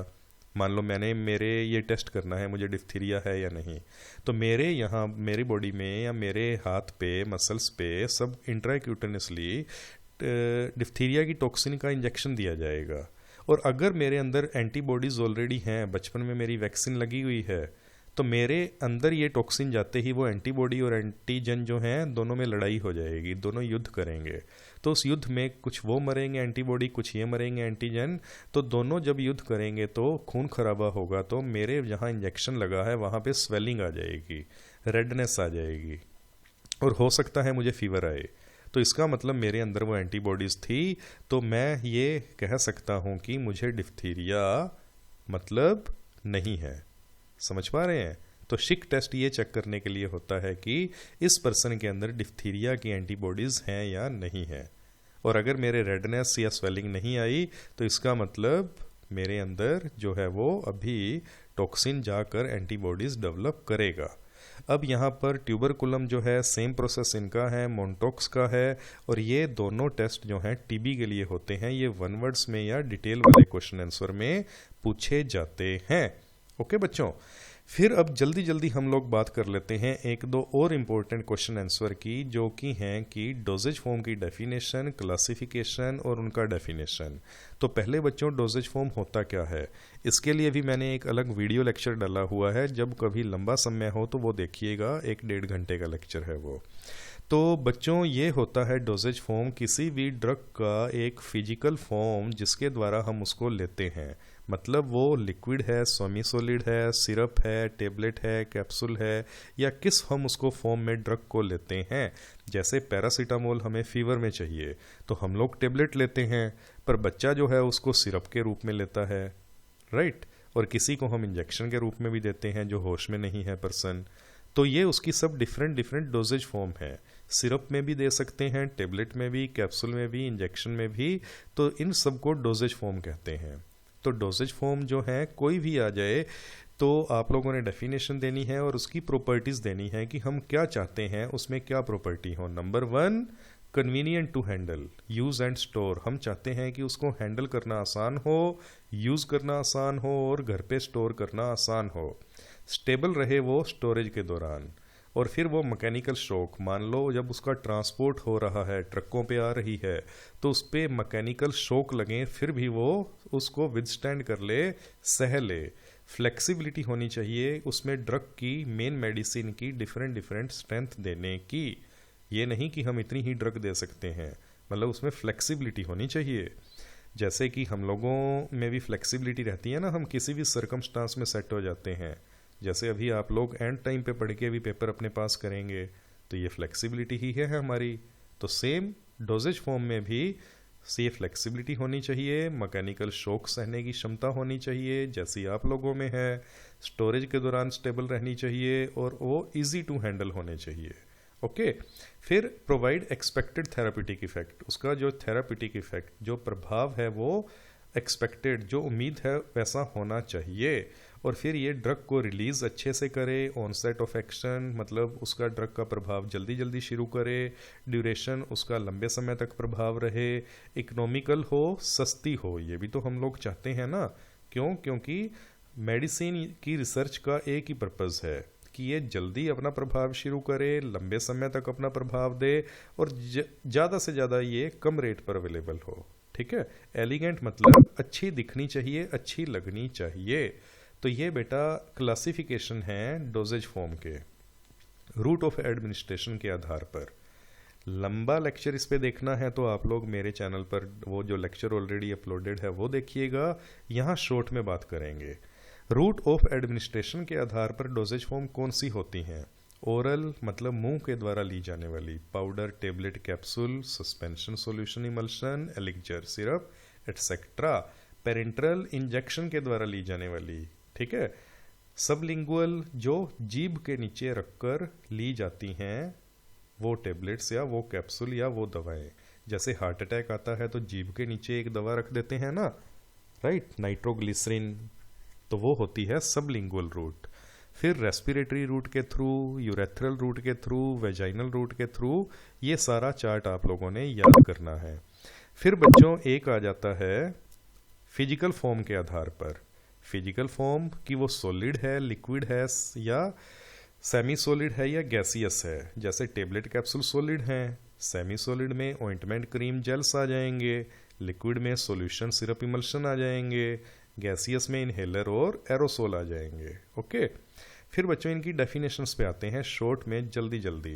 मान लो मेरे ये टेस्ट करना है मुझे डिफ्थीरिया है या नहीं, तो मेरे यहाँ मेरी बॉडी में या मेरे हाथ पे, मसल्स पे सब इंट्राक्यूटेनियसली डिफ्थीरिया की टॉक्सिन का इंजेक्शन दिया जाएगा। और अगर मेरे अंदर एंटीबॉडीज़ ऑलरेडी हैं, बचपन में मेरी वैक्सीन लगी हुई है, तो मेरे अंदर ये टॉक्सिन जाते ही वो एंटीबॉडी और एंटीजन जो हैं दोनों में लड़ाई हो जाएगी, दोनों युद्ध करेंगे। तो उस युद्ध में कुछ वो मरेंगे एंटीबॉडी, कुछ ये मरेंगे एंटीजन, तो दोनों जब युद्ध करेंगे तो खून खराबा होगा, तो मेरे जहाँ इंजेक्शन लगा है वहाँ पे स्वेलिंग आ जाएगी, रेडनेस आ जाएगी, और हो सकता है मुझे फीवर आए। तो इसका मतलब मेरे अंदर वो एंटीबॉडीज़ थी, तो मैं ये कह सकता हूँ कि मुझे डिफ्थीरिया मतलब नहीं है। समझ पा रहे हैं? तो शिक टेस्ट ये चेक करने के लिए होता है कि इस पर्सन के अंदर डिप्थीरिया की एंटीबॉडीज़ हैं या नहीं है। और अगर मेरे रेडनेस या स्वेलिंग नहीं आई तो इसका मतलब मेरे अंदर जो है वो अभी टॉक्सिन जाकर एंटीबॉडीज़ डेवलप करेगा। अब यहाँ पर ट्यूबरकुलम जो है सेम प्रोसेस इनका है, मोन्टॉक्स का है, और ये दोनों टेस्ट जो हैं टीबी के लिए होते हैं। ये वन वर्ड्स में या डिटेल वाले क्वेश्चन आंसर में पूछे जाते हैं। ओके बच्चों, फिर अब जल्दी जल्दी हम लोग बात कर लेते हैं एक दो और इम्पोर्टेंट क्वेश्चन आंसर की, जो कि हैं कि डोजेज फॉर्म की डेफिनेशन, क्लासिफिकेशन और उनका डेफिनेशन। तो पहले बच्चों डोजेज फॉर्म होता क्या है, इसके लिए भी मैंने एक अलग वीडियो लेक्चर डाला हुआ है। जब कभी लंबा समय हो तो वो देखिएगा, 1-1.5 घंटे का लेक्चर है वो। तो बच्चों ये होता है डोजेज फॉर्म, किसी भी ड्रग का एक फिजिकल फॉर्म जिसके द्वारा हम उसको लेते हैं। मतलब वो लिक्विड है, सेमी सॉलिड है, सिरप है, टेबलेट है, कैप्सूल है, या किस हम उसको फॉर्म में ड्रग को लेते हैं। जैसे पैरासीटामोल हमें फीवर में चाहिए तो हम लोग टेबलेट लेते हैं, पर बच्चा जो है उसको सिरप के रूप में लेता है, राइट। और किसी को हम इंजेक्शन के रूप में भी देते हैं जो होश में नहीं है पर्सन। तो ये उसकी सब डिफरेंट डिफरेंट डोजेज फॉर्म है। सिरप में भी दे सकते हैं, टेबलेट में भी, कैप्सूल में भी, इंजेक्शन में भी। तो इन सब को डोजेज फॉर्म कहते हैं। तो डोजेज फॉर्म जो है कोई भी आ जाए तो आप लोगों ने डेफिनेशन देनी है और उसकी प्रॉपर्टीज देनी है कि हम क्या चाहते हैं, उसमें क्या प्रॉपर्टी हो। Number 1, convenient to handle, use and store. हम चाहते हैं कि उसको हैंडल करना आसान हो, यूज करना आसान हो और घर पे स्टोर करना आसान हो। स्टेबल रहे वो स्टोरेज के दौरान। और फिर वो मैकेनिकल शॉक, मान लो जब उसका ट्रांसपोर्ट हो रहा है, ट्रकों पे आ रही है, तो उस पर मैकेनिकल शॉक लगे फिर भी वो उसको विदस्टैंड कर ले, सह ले। फ्लेक्सिबिलिटी होनी चाहिए उसमें ड्रग की, मेन मेडिसिन की डिफरेंट डिफरेंट स्ट्रेंथ देने की। ये नहीं कि हम इतनी ही ड्रग दे सकते हैं, मतलब उसमें फ्लेक्सिबिलिटी होनी चाहिए। जैसे कि हम लोगों में भी फ्लेक्सिबिलिटी रहती है ना, हम किसी भी सर्कमस्टांस में सेट हो जाते हैं। जैसे अभी आप लोग एंड टाइम पे पढ़ के भी पेपर अपने पास करेंगे, तो ये फ्लेक्सिबिलिटी ही है हमारी। तो सेम डोजेज फॉर्म में भी से फ्लेक्सिबिलिटी होनी चाहिए, मैकेनिकल शॉक सहने की क्षमता होनी चाहिए जैसी आप लोगों में है, स्टोरेज के दौरान स्टेबल रहनी चाहिए और वो इजी टू हैंडल होने चाहिए। ओके। फिर प्रोवाइड एक्सपेक्टेड थेराप्यूटिक इफेक्ट, उसका जो थेराप्यूटिक इफेक्ट, जो प्रभाव है वो एक्सपेक्टेड, जो उम्मीद है वैसा होना चाहिए। और फिर ये ड्रग को रिलीज़ अच्छे से करे, ऑनसेट ऑफ एक्शन, मतलब उसका ड्रग का प्रभाव जल्दी जल्दी शुरू करे, ड्यूरेशन उसका लंबे समय तक प्रभाव रहे, इकोनॉमिकल हो, सस्ती हो। ये भी तो हम लोग चाहते हैं ना। क्यों? क्योंकि मेडिसिन की रिसर्च का एक ही पर्पज़ है कि ये जल्दी अपना प्रभाव शुरू करे, लंबे समय तक अपना प्रभाव दे और ज़्यादा से ज़्यादा ये कम रेट पर अवेलेबल हो। ठीक है। एलिगेंट मतलब अच्छी दिखनी चाहिए, अच्छी लगनी चाहिए। तो ये बेटा क्लासिफिकेशन है डोजेज फॉर्म के, रूट ऑफ एडमिनिस्ट्रेशन के आधार पर। लंबा लेक्चर इस पे देखना है तो आप लोग मेरे चैनल पर वो जो लेक्चर ऑलरेडी अपलोडेड है वो देखिएगा। यहाँ शॉर्ट में बात करेंगे। रूट ऑफ एडमिनिस्ट्रेशन के आधार पर डोजेज फॉर्म कौन सी होती हैं? ओरल मतलब मुंह के द्वारा ली जाने वाली, powder, tablet, capsule, suspension, solution, emulsion, elixir, syrup etcetera. Parenteral injection के द्वारा ली जाने वाली, ठीक है। सबलिंगुअल जो जीभ के नीचे रखकर ली जाती हैं वो टेबलेट्स या वो कैप्सूल या वो दवाएं। जैसे हार्ट अटैक आता है तो जीभ के नीचे एक दवा रख देते हैं ना, राइट, नाइट्रोग्लिसरीन, तो वो होती है सबलिंगुअल रूट। फिर रेस्पिरेटरी रूट के थ्रू, यूरेथ्रल रूट के थ्रू, वेजाइनल रूट के थ्रू, ये सारा चार्ट आप लोगों ने याद करना है। फिर बच्चों एक आ जाता है फिजिकल फॉर्म के आधार पर। फिजिकल फॉर्म कि वो सॉलिड है, लिक्विड है या सेमी सॉलिड है या गैसियस है। जैसे टेबलेट, कैप्सूल सॉलिड हैं, सेमी सॉलिड में ऑइंटमेंट, क्रीम, जेल्स आ जाएंगे, लिक्विड में सॉल्यूशन, सिरप, इमल्शन आ जाएंगे, गैसियस में इनहेलर और एरोसोल आ जाएंगे। ओके। फिर बच्चों इनकी डेफिनेशंस पे आते हैं शॉर्ट में, जल्दी जल्दी।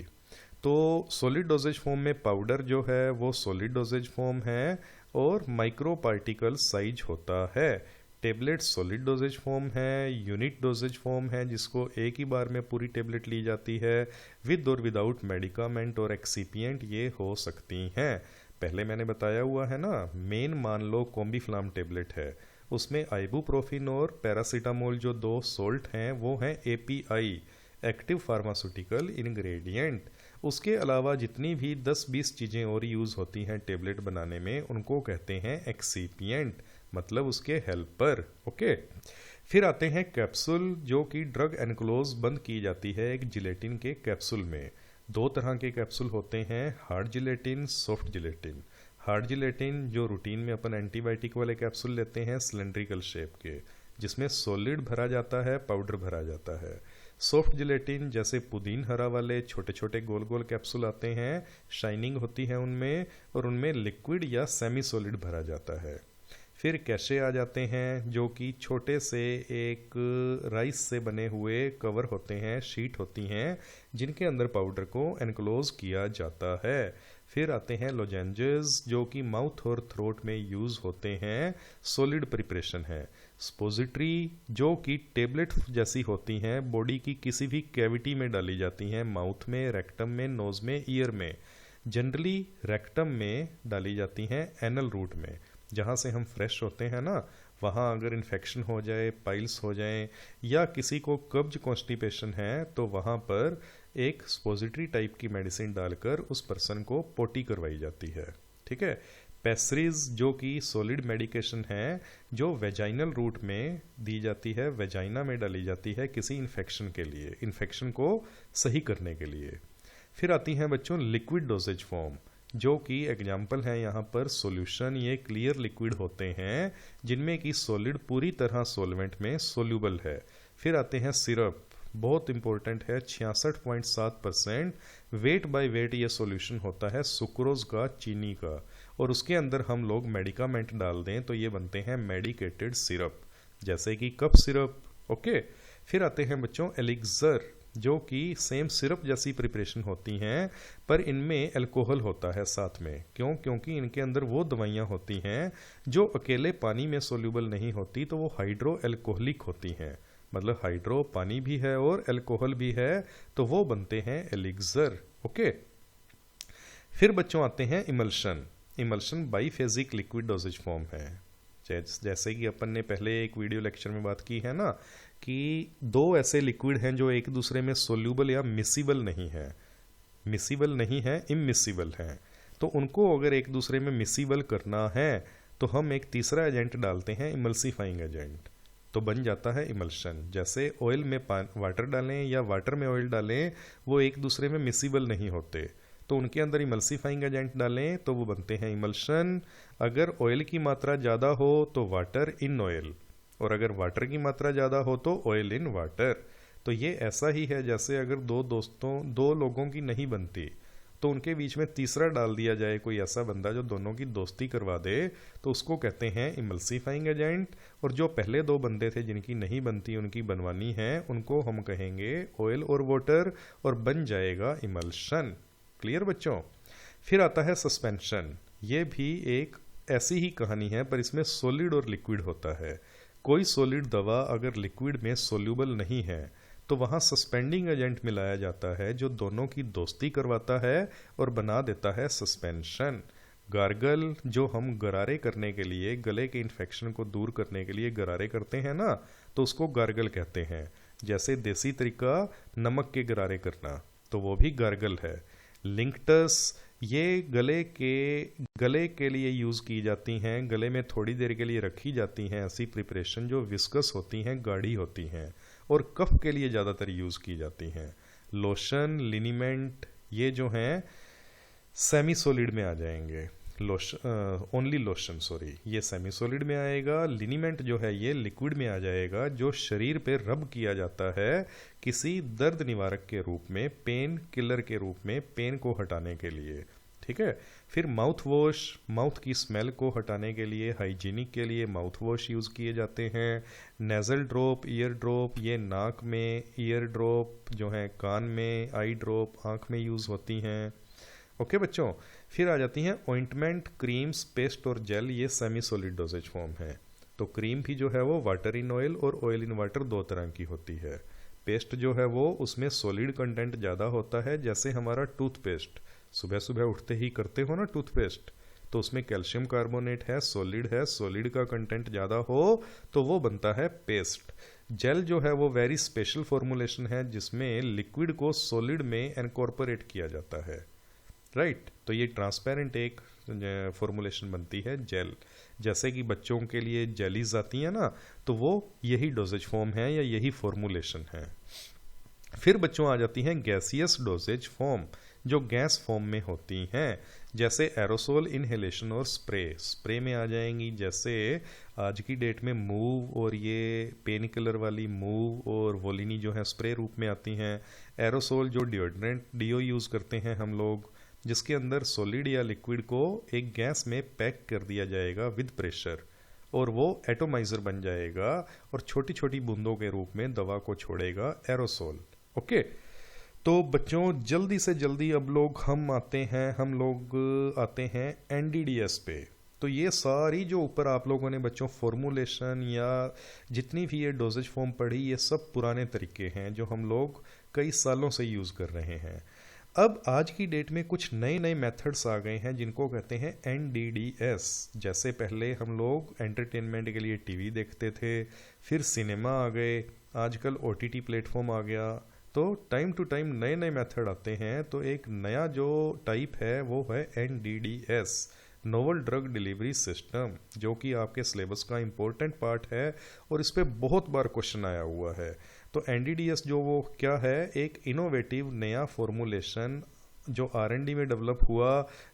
तो सॉलिड डोजेज फॉर्म में पाउडर जो है वो सॉलिड डोजेज फॉर्म है और माइक्रो पार्टिकल साइज होता है। टेबलेट सॉलिड डोजेज फॉर्म है, यूनिट डोजेज फॉर्म है जिसको एक ही बार में पूरी टेबलेट ली जाती है, विद और विदाउट मेडिकामेंट और एक्सीपिएंट ये हो सकती हैं। पहले मैंने बताया हुआ है ना, मेन मान लो कॉम्बीफ्लाम टेबलेट है, उसमें आइबुप्रोफिन और पैरासीटामोल जो दो सोल्ट हैं वो हैं एपीआई, एक्टिव फार्मास्यूटिकल इंग्रेडिएंट। उसके अलावा जितनी भी 10-20 चीज़ें और यूज़ होती हैं टेबलेट बनाने में उनको कहते हैं एक्सीपिएंट, मतलब उसके हेल्पर। ओके, फिर आते हैं कैप्सूल, जो कि ड्रग एनक्लोज बंद की जाती है एक जिलेटिन के कैप्सूल में। दो तरह के कैप्सूल होते हैं, hard gelatin, soft gelatin. Hard gelatin जो रूटीन में अपन एंटीबायोटिक वाले कैप्सूल लेते हैं सिलेंड्रिकल शेप के, जिसमें सॉलिड भरा जाता है, पाउडर भरा जाता है। सॉफ्ट जिलेटिन जैसे पुदीन हरा वाले छोटे छोटे गोल गोल कैप्सूल आते हैं, शाइनिंग होती है उनमें, और उनमें लिक्विड या सेमी सॉलिड भरा जाता है। फिर कैशे आ जाते हैं, जो कि छोटे से एक राइस से बने हुए कवर होते हैं, शीट होती हैं, जिनके अंदर पाउडर को एनक्लोज किया जाता है। फिर आते हैं लोजेंजेस, जो कि माउथ और थ्रोट में यूज़ होते हैं, सॉलिड प्रिपरेशन है। स्पोजिटरी जो कि टेबलेट जैसी होती हैं, बॉडी की किसी भी कैविटी में डाली जाती हैं, माउथ में, रेक्टम में, नोज में, ईयर में। जनरली रेक्टम में डाली जाती हैं, एनल रूट में, जहाँ से हम फ्रेश होते हैं ना, वहाँ अगर इन्फेक्शन हो जाए, पाइल्स हो जाए, या किसी को कब्ज कॉन्स्टिपेशन है, तो वहाँ पर एक स्पोजिटरी टाइप की मेडिसिन डालकर उस पर्सन को पोटी करवाई जाती है। ठीक है। पेसरीज जो कि सॉलिड मेडिकेशन है, जो वेजाइनल रूट में दी जाती है, वेजाइना में डाली जाती है किसी इन्फेक्शन के लिए, इन्फेक्शन को सही करने के लिए। फिर आती हैं बच्चों लिक्विड डोजेज फॉर्म, जो कि एग्जाम्पल है यहाँ पर सॉल्यूशन, ये क्लियर लिक्विड होते हैं जिनमें कि सॉलिड पूरी तरह सॉल्वेंट में सोल्यूबल है। फिर आते हैं सिरप, बहुत इंपॉर्टेंट है, 66.7% वेट बाय वेट ये सॉल्यूशन होता है सुक्रोज का, चीनी का, और उसके अंदर हम लोग मेडिकामेंट डाल दें तो ये बनते हैं मेडिकेटेड सिरप, जैसे कि कफ सिरप। ओके। फिर आते हैं बच्चों एलिक्सर, जो कि सेम सिरप जैसी प्रिपरेशन होती हैं, पर इनमें अल्कोहल होता है साथ में। क्यों? क्योंकि इनके अंदर वो दवाइयाँ होती हैं जो अकेले पानी में सोल्यूबल नहीं होती, तो वो हाइड्रो एल्कोहलिक होती हैं, मतलब हाइड्रो पानी भी है और अल्कोहल भी है, तो वो बनते हैं एलिक्सर। ओके। फिर बच्चों आते हैं emulsion. Emulsion biphasic liquid doses form है, जैसे कि अपन ने पहले एक वीडियो लेक्चर में बात की है ना, कि दो ऐसे लिक्विड हैं जो एक दूसरे में सोल्यूबल या मिसिबल नहीं है, मिसिबल नहीं है, इमिसिबल हैं, तो उनको अगर एक दूसरे में मिसिबल करना है तो हम एक तीसरा एजेंट डालते हैं, इमल्सीफाइंग एजेंट, तो बन जाता है इमल्शन। जैसे ऑयल में वाटर डालें या वाटर में ऑयल डालें, वो एक दूसरे में मिसिबल नहीं होते, तो उनके अंदर इमल्सीफाइंग एजेंट डालें तो वो बनते हैं इमल्शन। अगर ऑयल की मात्रा ज़्यादा हो तो वाटर इन ऑयल, और अगर वाटर की मात्रा ज़्यादा हो तो ऑयल इन वाटर। तो ये ऐसा ही है जैसे अगर दो लोगों की नहीं बनती तो उनके बीच में तीसरा डाल दिया जाए, कोई ऐसा बंदा जो दोनों की दोस्ती करवा दे, तो उसको कहते हैं इमल्सीफाइंग एजेंट। और जो पहले दो बंदे थे जिनकी नहीं बनती, उनकी बनवानी है, उनको हम कहेंगे ऑयल और वाटर, और बन जाएगा इमल्शन। क्लियर बच्चों? फिर आता है सस्पेंशन। ये भी एक ऐसी ही कहानी है, पर इसमें सॉलिड और लिक्विड होता है। कोई सॉलिड दवा अगर लिक्विड में सोल्यूबल नहीं है तो वहाँ सस्पेंडिंग एजेंट मिलाया जाता है, जो दोनों की दोस्ती करवाता है और बना देता है सस्पेंशन। गार्गल, जो हम गरारे करने के लिए, गले के इन्फेक्शन को दूर करने के लिए गरारे करते हैं ना, तो उसको गार्गल कहते हैं। जैसे देसी तरीका नमक के गरारे करना, तो वो भी गार्गल है। लिंक्टस, ये गले के लिए यूज़ की जाती हैं, गले में थोड़ी देर के लिए रखी जाती हैं, ऐसी प्रिपरेशन जो विस्कस होती हैं, गाढ़ी होती हैं, और कफ के लिए ज़्यादातर यूज़ की जाती हैं। लोशन, लिनीमेंट, ये जो हैं सेमी सॉलिड में आ जाएंगे। ओनली लोशन, सॉरी, ये सेमी सॉलिड में आएगा। लिनीमेंट जो है ये लिक्विड में आ जाएगा, जो शरीर पे रब किया जाता है किसी दर्द निवारक के रूप में, पेन किलर के रूप में, पेन को हटाने के लिए। ठीक है। फिर माउथ वॉश, माउथ की स्मेल को हटाने के लिए, हाइजीनिक के लिए माउथ वॉश यूज़ किए जाते हैं। नेज़ल ड्रॉप, ईयर ड्रॉप, ये नाक में, ईयर ड्रॉप जो है कान में, आई ड्रॉप आँख में यूज़ होती हैं। ओके बच्चों। फिर आ जाती हैं ऑइंटमेंट, क्रीम्स, पेस्ट और जेल, ये सेमी सॉलिड डोजेज फॉर्म है। तो क्रीम भी जो है वो वाटर इन ऑयल और ऑयल इन वाटर दो तरह की होती है। पेस्ट जो है वो उसमें सॉलिड कंटेंट ज़्यादा होता है, जैसे हमारा टूथपेस्ट, सुबह सुबह उठते ही करते हो ना टूथपेस्ट, तो उसमें कैल्शियम कार्बोनेट है, सॉलिड का कंटेंट ज़्यादा हो तो वो बनता है पेस्ट। जेल जो है वो वेरी स्पेशल फॉर्मुलेशन है जिसमें लिक्विड को सॉलिड में इनकॉर्पोरेट किया जाता है, राइट। तो ये ट्रांसपेरेंट एक फॉर्मुलेशन बनती है जेल। जैसे कि बच्चों के लिए जेलीज आती हैं ना, तो वो यही डोजेज फॉर्म है या यही फॉर्मुलेशन है। फिर बच्चों आ जाती हैं गैसियस डोजेज फॉर्म, जो गैस फॉर्म में होती हैं, जैसे एरोसोल इनहेलेशन और स्प्रे में आ जाएंगी। जैसे आज की डेट में मूव और ये पेन किलर वाली मूव और वोलिनी जो है स्प्रे रूप में आती हैं। एरोसोल जो डिओड्रेंट डीओ यूज़ करते हैं हम लोग, जिसके अंदर सॉलिड या लिक्विड को एक गैस में पैक कर दिया जाएगा विद प्रेशर और वो एटोमाइजर बन जाएगा और छोटी छोटी बूंदों के रूप में दवा को छोड़ेगा, एरोसोल। ओके, तो बच्चों जल्दी से जल्दी अब हम लोग आते हैं एनडीडीएस पे। तो ये सारी जो ऊपर आप लोगों ने बच्चों फॉर्मुलेशन या जितनी भी ये डोजेज फॉर्म पढ़ी, ये सब पुराने तरीके हैं जो हम लोग कई सालों से यूज़ कर रहे हैं। अब आज की डेट में कुछ नए नए मेथड्स आ गए हैं जिनको कहते हैं एनडीडीएस। जैसे पहले हम लोग एंटरटेनमेंट के लिए टीवी देखते थे, फिर सिनेमा आ गए, आजकल ओटीटी प्लेटफॉर्म आ गया, तो टाइम टू टाइम नए नए मेथड आते हैं। तो एक नया जो टाइप है वो है NDDS, novel drug delivery system, जो कि आपके सिलेबस का इम्पोर्टेंट पार्ट है और इस पर बहुत बार क्वेश्चन आया हुआ है। तो एनडीडीएस जो वो क्या है, एक इनोवेटिव नया फॉर्मुलेशन जो आरएनडी में डेवलप हुआ,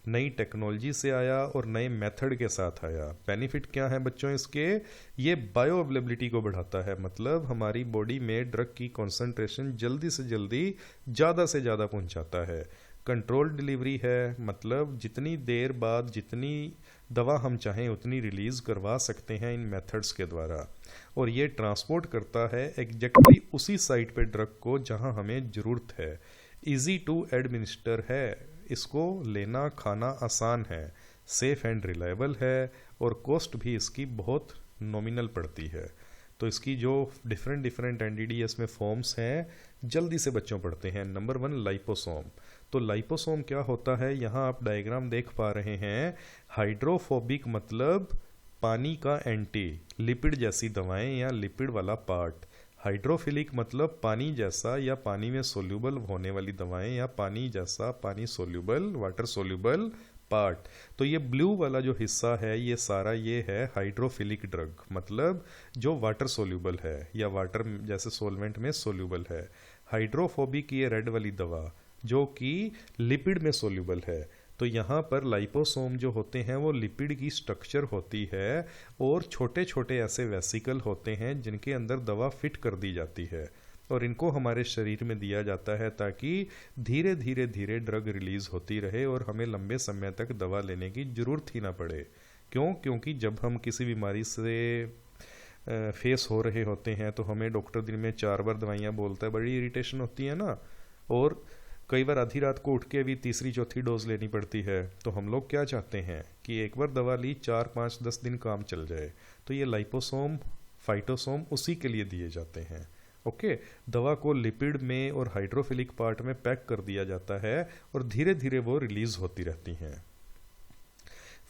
नई टेक्नोलॉजी से आया और नए मेथड के साथ आया। बेनिफिट क्या है बच्चों इसके, ये बायो अवेलेबिलिटी को बढ़ाता है, मतलब हमारी बॉडी में ड्रग की कॉन्सेंट्रेशन जल्दी से जल्दी ज़्यादा से ज़्यादा पहुंचाता है। कंट्रोल डिलीवरी है, मतलब जितनी देर बाद जितनी दवा हम चाहें उतनी रिलीज़ करवा सकते हैं इन मेथड्स के द्वारा। और ये ट्रांसपोर्ट करता है एग्जैक्टली उसी साइट पे ड्रग को जहां हमें ज़रूरत है। इजी टू एडमिनिस्टर है, इसको लेना खाना आसान है, सेफ एंड रिलायबल है और कॉस्ट भी इसकी बहुत नॉमिनल पड़ती है। तो इसकी जो डिफरेंट एनडीडीएस में फॉर्म्स हैं, जल्दी से बच्चों पढ़ते हैं। Number 1 liposome. तो लाइपोसोम क्या होता है, यहाँ आप डायग्राम देख पा रहे हैं। हाइड्रोफोबिक मतलब पानी का एंटी, लिपिड जैसी दवाएं या लिपिड वाला पार्ट। हाइड्रोफिलिक मतलब पानी जैसा या पानी में सोल्यूबल होने वाली दवाएं या पानी जैसा पानी सोल्यूबल वाटर सोल्यूबल पार्ट। तो ये ब्लू वाला जो हिस्सा है ये सारा ये है हाइड्रोफिलिक ड्रग, मतलब जो वाटर सोल्यूबल है या वाटर जैसे सोलवेंट में सोल्यूबल है। हाइड्रोफोबिक ये रेड वाली दवा जो कि लिपिड में सोल्यूबल है। तो यहाँ पर लाइपोसोम जो होते हैं वो लिपिड की स्ट्रक्चर होती है और छोटे छोटे ऐसे वेसिकल होते हैं जिनके अंदर दवा फिट कर दी जाती है और इनको हमारे शरीर में दिया जाता है ताकि धीरे धीरे ड्रग रिलीज होती रहे और हमें लंबे समय तक दवा लेने की जरूरत ही ना पड़े। क्यों? क्योंकि जब हम किसी बीमारी से फेस हो रहे होते हैं तो हमें डॉक्टर दिन में 4 बार दवाइयाँ बोलता है, बड़ी इरिटेशन होती है ना, और कई बार आधी रात को उठ के भी तीसरी चौथी डोज लेनी पड़ती है। तो हम लोग क्या चाहते हैं कि एक बार दवा ली 4, 5, 10 दिन काम चल जाए। तो ये लाइपोसोम फाइटोसोम उसी के लिए दिए जाते हैं। ओके, दवा को लिपिड में और हाइड्रोफिलिक पार्ट में पैक कर दिया जाता है और धीरे धीरे वो रिलीज होती रहती हैं।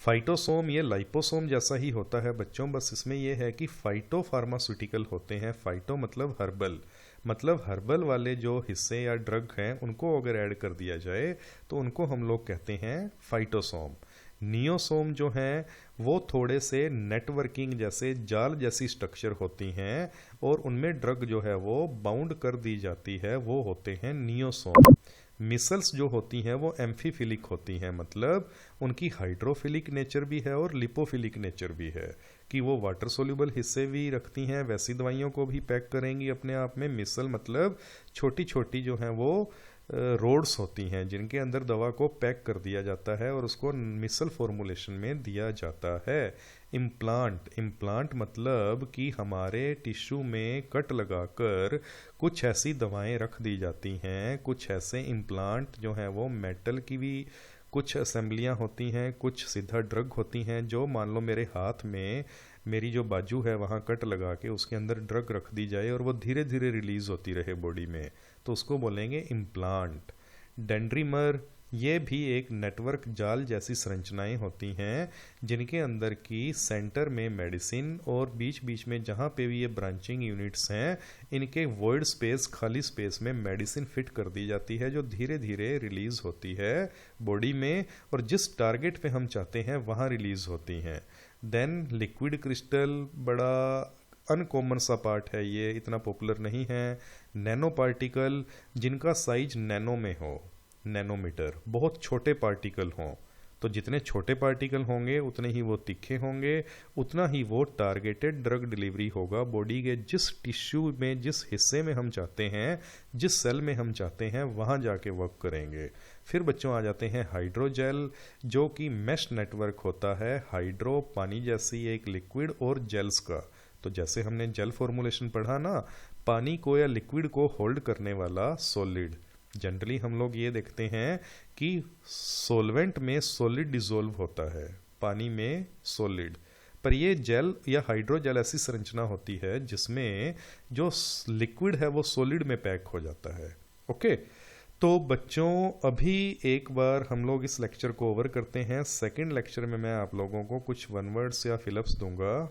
फाइटोसोम ये लाइपोसोम जैसा ही होता है बच्चों, बस इसमें यह है कि फाइटो फार्मास्यूटिकल होते हैं। फाइटो मतलब हर्बल, मतलब हर्बल वाले जो हिस्से या ड्रग हैं उनको अगर ऐड कर दिया जाए तो उनको हम लोग कहते हैं फाइटोसोम। नियोसोम जो हैं वो थोड़े से नेटवर्किंग जैसे जाल जैसी स्ट्रक्चर होती हैं और उनमें ड्रग जो है वो बाउंड कर दी जाती है, वो होते हैं नियोसोम। मिसल्स जो होती हैं वो एम्फीफिलिक होती हैं, मतलब उनकी हाइड्रोफिलिक नेचर भी है और लिपोफिलिक नेचर भी है कि वो वाटर सोल्यूबल हिस्से भी रखती हैं, वैसी दवाइयों को भी पैक करेंगी अपने आप में। मिसल मतलब छोटी छोटी जो हैं वो रोड्स होती हैं जिनके अंदर दवा को पैक कर दिया जाता है और उसको मिसल फॉर्मुलेशन में दिया जाता है। इम्प्लांट मतलब कि हमारे टिश्यू में कट लगाकर कुछ ऐसी दवाएं रख दी जाती हैं। कुछ ऐसे इम्प्लांट जो हैं वो मेटल की भी कुछ असेंबलियां होती हैं, कुछ सीधा ड्रग होती हैं। जो मान लो मेरे हाथ में मेरी जो बाजू है वहाँ कट लगा के उसके अंदर ड्रग रख दी जाए और वो धीरे धीरे रिलीज होती रहे बॉडी में, तो उसको बोलेंगे इम्प्लांट। डेंड्रीमर ये भी एक नेटवर्क जाल जैसी संरचनाएं होती हैं जिनके अंदर की सेंटर में मेडिसिन और बीच बीच में जहाँ पे भी ये ब्रांचिंग यूनिट्स हैं इनके वॉइड स्पेस, खाली स्पेस में मेडिसिन फिट कर दी जाती है जो धीरे धीरे रिलीज होती है बॉडी में और जिस टारगेट पे हम चाहते हैं वहाँ रिलीज होती हैं। देन लिक्विड क्रिस्टल बड़ा अनकॉमन सा पार्ट है, ये इतना पॉपुलर नहीं है। नैनो पार्टिकल जिनका साइज नैनो में हो, नैनोमीटर, बहुत छोटे पार्टिकल हों, तो जितने छोटे पार्टिकल होंगे उतने ही वो तीखे होंगे, उतना ही वो टारगेटेड ड्रग डिलीवरी होगा बॉडी के जिस टिश्यू में, जिस हिस्से में हम चाहते हैं, जिस सेल में हम चाहते हैं वहाँ जाके वर्क करेंगे। फिर बच्चों आ जाते हैं हाइड्रोजेल जो कि मैश नेटवर्क होता है हाइड्रो पानी जैसी एक लिक्विड और जेल्स का। तो जैसे हमने जेल फॉर्मुलेशन पढ़ा ना, पानी को या लिक्विड को होल्ड करने वाला सॉलिड, जनरली हम लोग ये देखते हैं कि सोलवेंट में सॉलिड डिसॉल्व होता है, पानी में सॉलिड, पर ये जेल या हाइड्रोजेल ऐसी संरचना होती है जिसमें जो लिक्विड है वो सॉलिड में पैक हो जाता है। ओके, तो बच्चों अभी एक बार हम लोग इस लेक्चर को ओवर करते हैं। सेकंड लेक्चर में मैं आप लोगों को कुछ वन वर्ड्स या फिलअप्स दूंगा।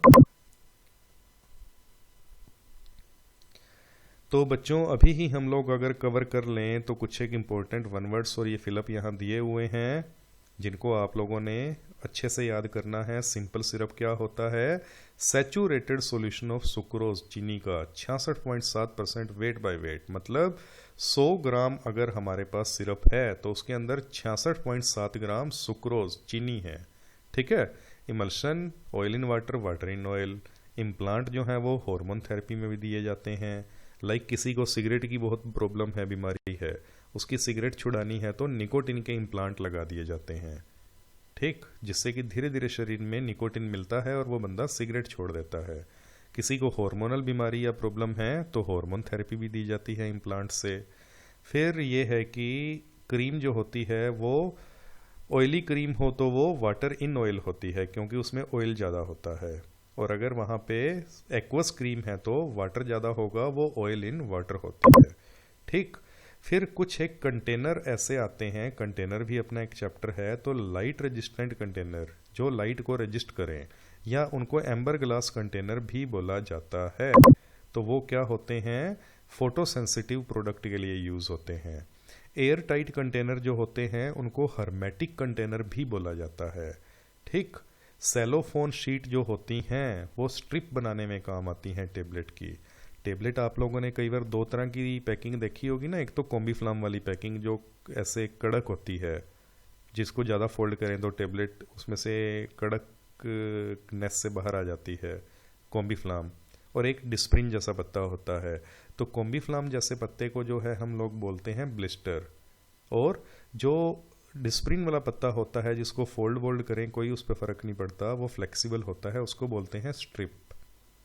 तो बच्चों अभी ही हम लोग अगर कवर कर लें तो कुछ एक इम्पोर्टेंट वन वर्ड्स और ये फिलअप यहाँ दिए हुए हैं जिनको आप लोगों ने अच्छे से याद करना है। सिंपल सिरप क्या होता है? सैचुरेटेड सॉल्यूशन ऑफ सुक्रोज, चीनी का 66.7% वेट बाय वेट, मतलब 100 ग्राम अगर हमारे पास सिरप है तो उसके अंदर 66.7 ग्राम सुक्रोज, चीनी है। ठीक है। Emulsion, oil in water, water in oil. Implant जो है वो हार्मोन थेरेपी में भी दिए जाते हैं। लाइक किसी को सिगरेट की बहुत प्रॉब्लम है, बीमारी है, उसकी सिगरेट छुड़ानी है तो निकोटिन के इम्प्लांट लगा दिए जाते हैं। ठीक, जिससे कि धीरे धीरे शरीर में निकोटिन मिलता है और वो बंदा सिगरेट छोड़ देता है। किसी को हार्मोनल बीमारी या प्रॉब्लम है तो हार्मोन थेरेपी भी दी जाती है इम्प्लांट से। फिर ये है कि क्रीम जो होती है वो ऑयली क्रीम हो तो वो वाटर इन ऑयल होती है क्योंकि उसमें ऑयल ज़्यादा होता है, और अगर वहाँ पे एक्वस क्रीम है तो वाटर ज़्यादा होगा, वो ऑयल इन वाटर होती है। ठीक। फिर कुछ एक कंटेनर ऐसे आते हैं, कंटेनर भी अपना एक चैप्टर है। तो लाइट रेजिस्टेंट कंटेनर जो लाइट को रेजिस्ट करें, या उनको एम्बर ग्लास कंटेनर भी बोला जाता है। तो वो क्या होते हैं? फोटो सेंसिटिव प्रोडक्ट के लिए यूज़ होते हैं। एयर टाइट कंटेनर जो होते हैं उनको हर्मेटिक कंटेनर भी बोला जाता है। ठीक। सेलोफोन शीट जो होती हैं वो स्ट्रिप बनाने में काम आती हैं टेबलेट की। टेबलेट आप लोगों ने कई बार दो तरह की पैकिंग देखी होगी ना, एक तो कॉम्बीफ्लाम वाली पैकिंग जो ऐसे कड़क होती है, जिसको ज़्यादा फोल्ड करें तो टेबलेट उसमें से कड़क नेस से बाहर आ जाती है, कॉम्बीफ्लाम। और एक डिस्प्रिन जैसा पत्ता होता है, तो कॉम्बीफ्लाम जैसे पत्ते को जो है हम लोग बोलते हैं ब्लिस्टर, और जो डिस्प्रिन वाला पत्ता होता है जिसको फोल्ड वोल्ड करें कोई उस पर फ़र्क नहीं पड़ता, वो फ्लेक्सिबल होता है, उसको बोलते हैं स्ट्रिप।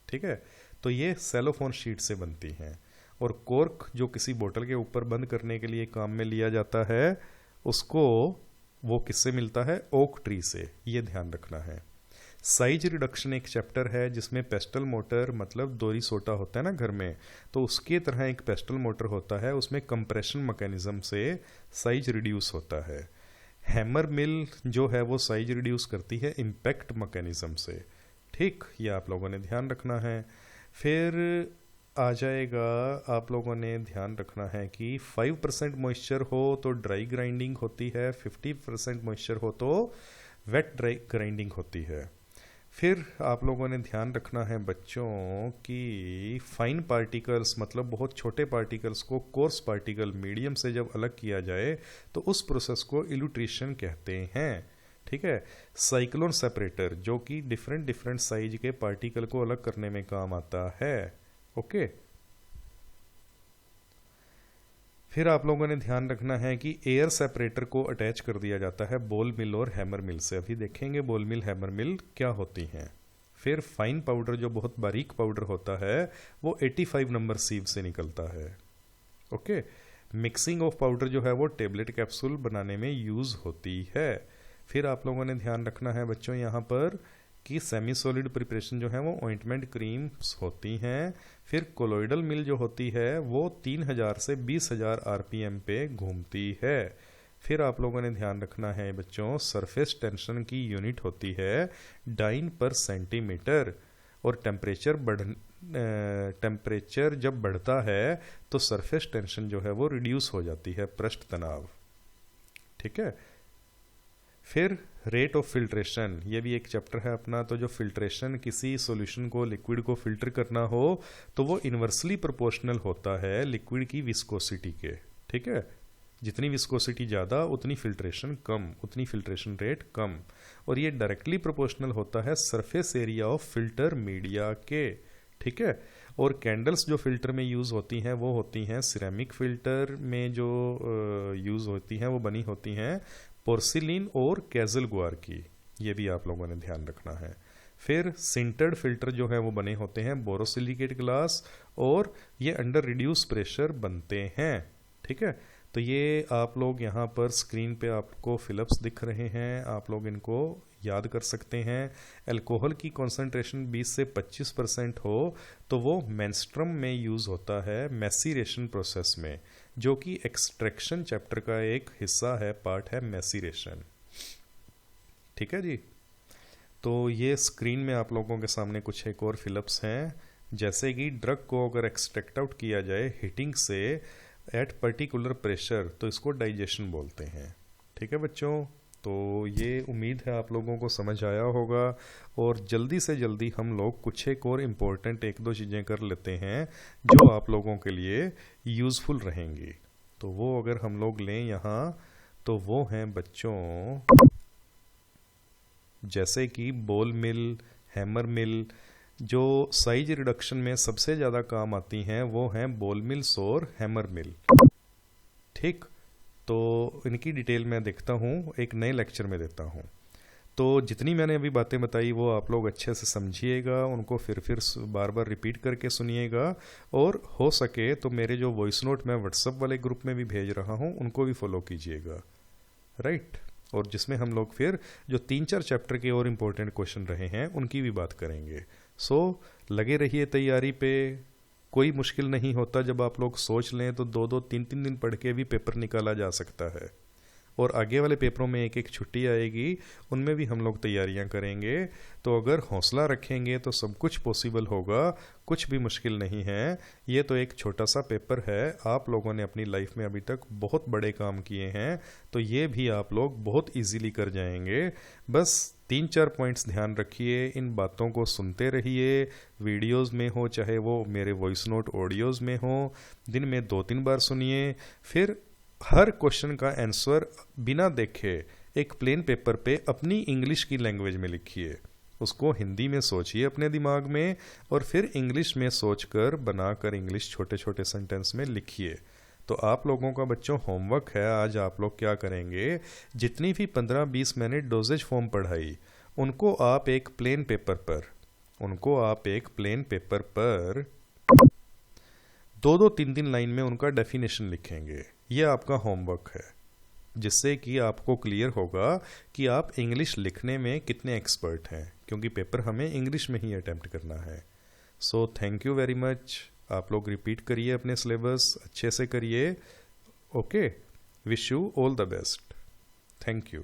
ठीक है। तो ये सेलोफोन शीट से बनती हैं। और कॉर्क जो किसी बोतल के ऊपर बंद करने के लिए काम में लिया जाता है, उसको वो किससे मिलता है? ओक ट्री से, ये ध्यान रखना है। साइज रिडक्शन एक चैप्टर है जिसमें पेस्टल मोटर, मतलब दोरी सोटा होता है ना घर में, तो उसके तरह एक पेस्टल मोटर होता है, उसमें कंप्रेशन मैकेनिज्म से साइज रिड्यूस होता है। हैमर मिल जो है वो साइज रिड्यूस करती है इम्पैक्ट मैकेनिज्म से। ठीक, ये आप लोगों ने ध्यान रखना है। फिर आ जाएगा, आप लोगों ने ध्यान रखना है कि 5% मॉइस्चर हो तो ड्राई ग्राइंडिंग होती है, 50% मॉइस्चर हो तो वेट ड्राई ग्राइंडिंग होती है। फिर आप लोगों ने ध्यान रखना है बच्चों कि फाइन पार्टिकल्स, मतलब बहुत छोटे पार्टिकल्स को कोर्स पार्टिकल मीडियम से जब अलग किया जाए तो उस प्रोसेस को इल्यूट्रेशन कहते हैं। ठीक है। साइक्लोन सेपरेटर जो कि डिफरेंट डिफरेंट साइज के पार्टिकल को अलग करने में काम आता है। ओके। फिर आप लोगों ने ध्यान रखना है कि एयर सेपरेटर को अटैच कर दिया जाता है बॉल मिल और हैमर मिल से। अभी देखेंगे बॉल मिल, हैमर मिल क्या होती हैं। फिर फाइन पाउडर जो बहुत बारीक पाउडर होता है वो 85 नंबर सीव से निकलता है। ओके। मिक्सिंग ऑफ पाउडर जो है वो टेबलेट कैप्सूल बनाने में यूज होती है। फिर आप लोगों ने ध्यान रखना है बच्चों यहाँ पर कि सेमी सॉलिड प्रिपरेशन जो है वो ऑइंटमेंट क्रीम्स होती हैं। फिर कोलोइडल मिल जो होती है वो 3000 से 20,000 आरपीएम पे घूमती है। फिर आप लोगों ने ध्यान रखना है बच्चों, सरफेस टेंशन की यूनिट होती है डाइन पर सेंटीमीटर, और टेम्परेचर जब बढ़ता है तो सरफेस टेंशन जो है वो रिड्यूस हो जाती है, पृष्ठ तनाव। ठीक है। फिर रेट ऑफ फिल्ट्रेशन, ये भी एक चैप्टर है अपना। तो जो फिल्ट्रेशन, किसी सॉल्यूशन को, लिक्विड को फिल्टर करना हो तो वो इन्वर्सली प्रोपोर्शनल होता है लिक्विड की विस्कोसिटी के। ठीक है। जितनी विस्कोसिटी ज़्यादा उतनी फिल्ट्रेशन कम, उतनी फिल्ट्रेशन रेट कम। और ये डायरेक्टली प्रोपोर्शनल होता है surface area of filter media के। ठीक है। और कैंडल्स जो फिल्टर में यूज़ होती हैं वो होती हैं सिरेमिक फिल्टर में जो यूज़ होती हैं वो बनी होती हैं पोर्सिलिन और कैजल गुआर की। ये भी आप लोगों ने ध्यान रखना है। फिर सिंटर्ड फिल्टर जो है वो बने होते हैं बोरोसिलिकेट ग्लास, और ये अंडर रिड्यूस प्रेशर बनते हैं। ठीक है। तो ये आप लोग यहाँ पर स्क्रीन पे आपको फिलिप्स दिख रहे हैं, आप लोग इनको याद कर सकते हैं। अल्कोहल की कॉन्सेंट्रेशन 20 से 25% हो तो वो मेंस्ट्रुम में यूज़ होता है मैसीरेशन प्रोसेस में, जो कि एक्सट्रैक्शन चैप्टर का एक हिस्सा है, पार्ट है मैसीरेशन। ठीक है जी। तो ये स्क्रीन में आप लोगों के सामने कुछ एक और फिलिप्स हैं, जैसे कि ड्रग को अगर एक्सट्रैक्ट आउट किया जाए हीटिंग से एट पर्टिकुलर प्रेशर तो इसको डाइजेशन बोलते हैं। ठीक है बच्चों। तो ये उम्मीद है आप लोगों को समझ आया होगा, और जल्दी से जल्दी हम लोग कुछ एक और इम्पोर्टेंट एक दो चीज़ें कर लेते हैं जो आप लोगों के लिए यूज़फुल रहेंगी। तो वो अगर हम लोग लें यहाँ तो वो हैं बच्चों, जैसे कि बॉल मिल, हैमर मिल। जो साइज रिडक्शन में सबसे ज़्यादा काम आती हैं वो हैं बॉल मिल्स और हैमर मिल। ठीक। तो इनकी डिटेल मैं देखता हूँ, एक नए लेक्चर में देता हूँ। तो जितनी मैंने अभी बातें बताई वो आप लोग अच्छे से समझिएगा, उनको फिर बार बार रिपीट करके सुनिएगा, और हो सके तो मेरे जो वॉइस नोट मैं व्हाट्सएप वाले ग्रुप में भी भेज रहा हूँ उनको भी फॉलो कीजिएगा। राइट। और जिसमें हम लोग फिर जो 3-4 चैप्टर के और इम्पोर्टेंट क्वेश्चन रहे हैं उनकी भी बात करेंगे। सो लगे रहिए तैयारी पे। कोई मुश्किल नहीं होता, जब आप लोग सोच लें तो 2-2, 3-3 दिन पढ़ के भी पेपर निकाला जा सकता है। और आगे वाले पेपरों में एक एक छुट्टी आएगी, उनमें भी हम लोग तैयारियां करेंगे। तो अगर हौसला रखेंगे तो सब कुछ पॉसिबल होगा, कुछ भी मुश्किल नहीं है। ये तो एक छोटा सा पेपर है, आप लोगों ने अपनी लाइफ में अभी तक बहुत बड़े काम किए हैं, तो ये भी आप लोग बहुत इजीली कर जाएंगे। बस 3-4 पॉइंट्स ध्यान रखिए, इन बातों को सुनते रहिए, वीडियोस में हो चाहे वो मेरे वॉइस नोट ऑडियोज़ में हो, दिन में 2-3 बार सुनिए। फिर हर क्वेश्चन का आंसर बिना देखे एक प्लेन पेपर पे अपनी इंग्लिश की लैंग्वेज में लिखिए, उसको हिंदी में सोचिए अपने दिमाग में, और फिर इंग्लिश में सोचकर बनाकर इंग्लिश छोटे छोटे सेंटेंस में लिखिए। तो आप लोगों का बच्चों होमवर्क है, आज आप लोग क्या करेंगे, जितनी भी 15-20 मिनट डोजेज फॉर्म पढ़ाई उनको आप एक प्लेन पेपर पर 2-2, 3-3 लाइन में उनका डेफिनेशन लिखेंगे। ये आपका होमवर्क है, जिससे कि आपको क्लियर होगा कि आप इंग्लिश लिखने में कितने एक्सपर्ट हैं, क्योंकि पेपर हमें इंग्लिश में ही अटेम्प्ट करना है। So thank you very much. आप लोग रिपीट करिए, अपने सिलेबस अच्छे से करिए। Okay. Wish you all the best. Thank you.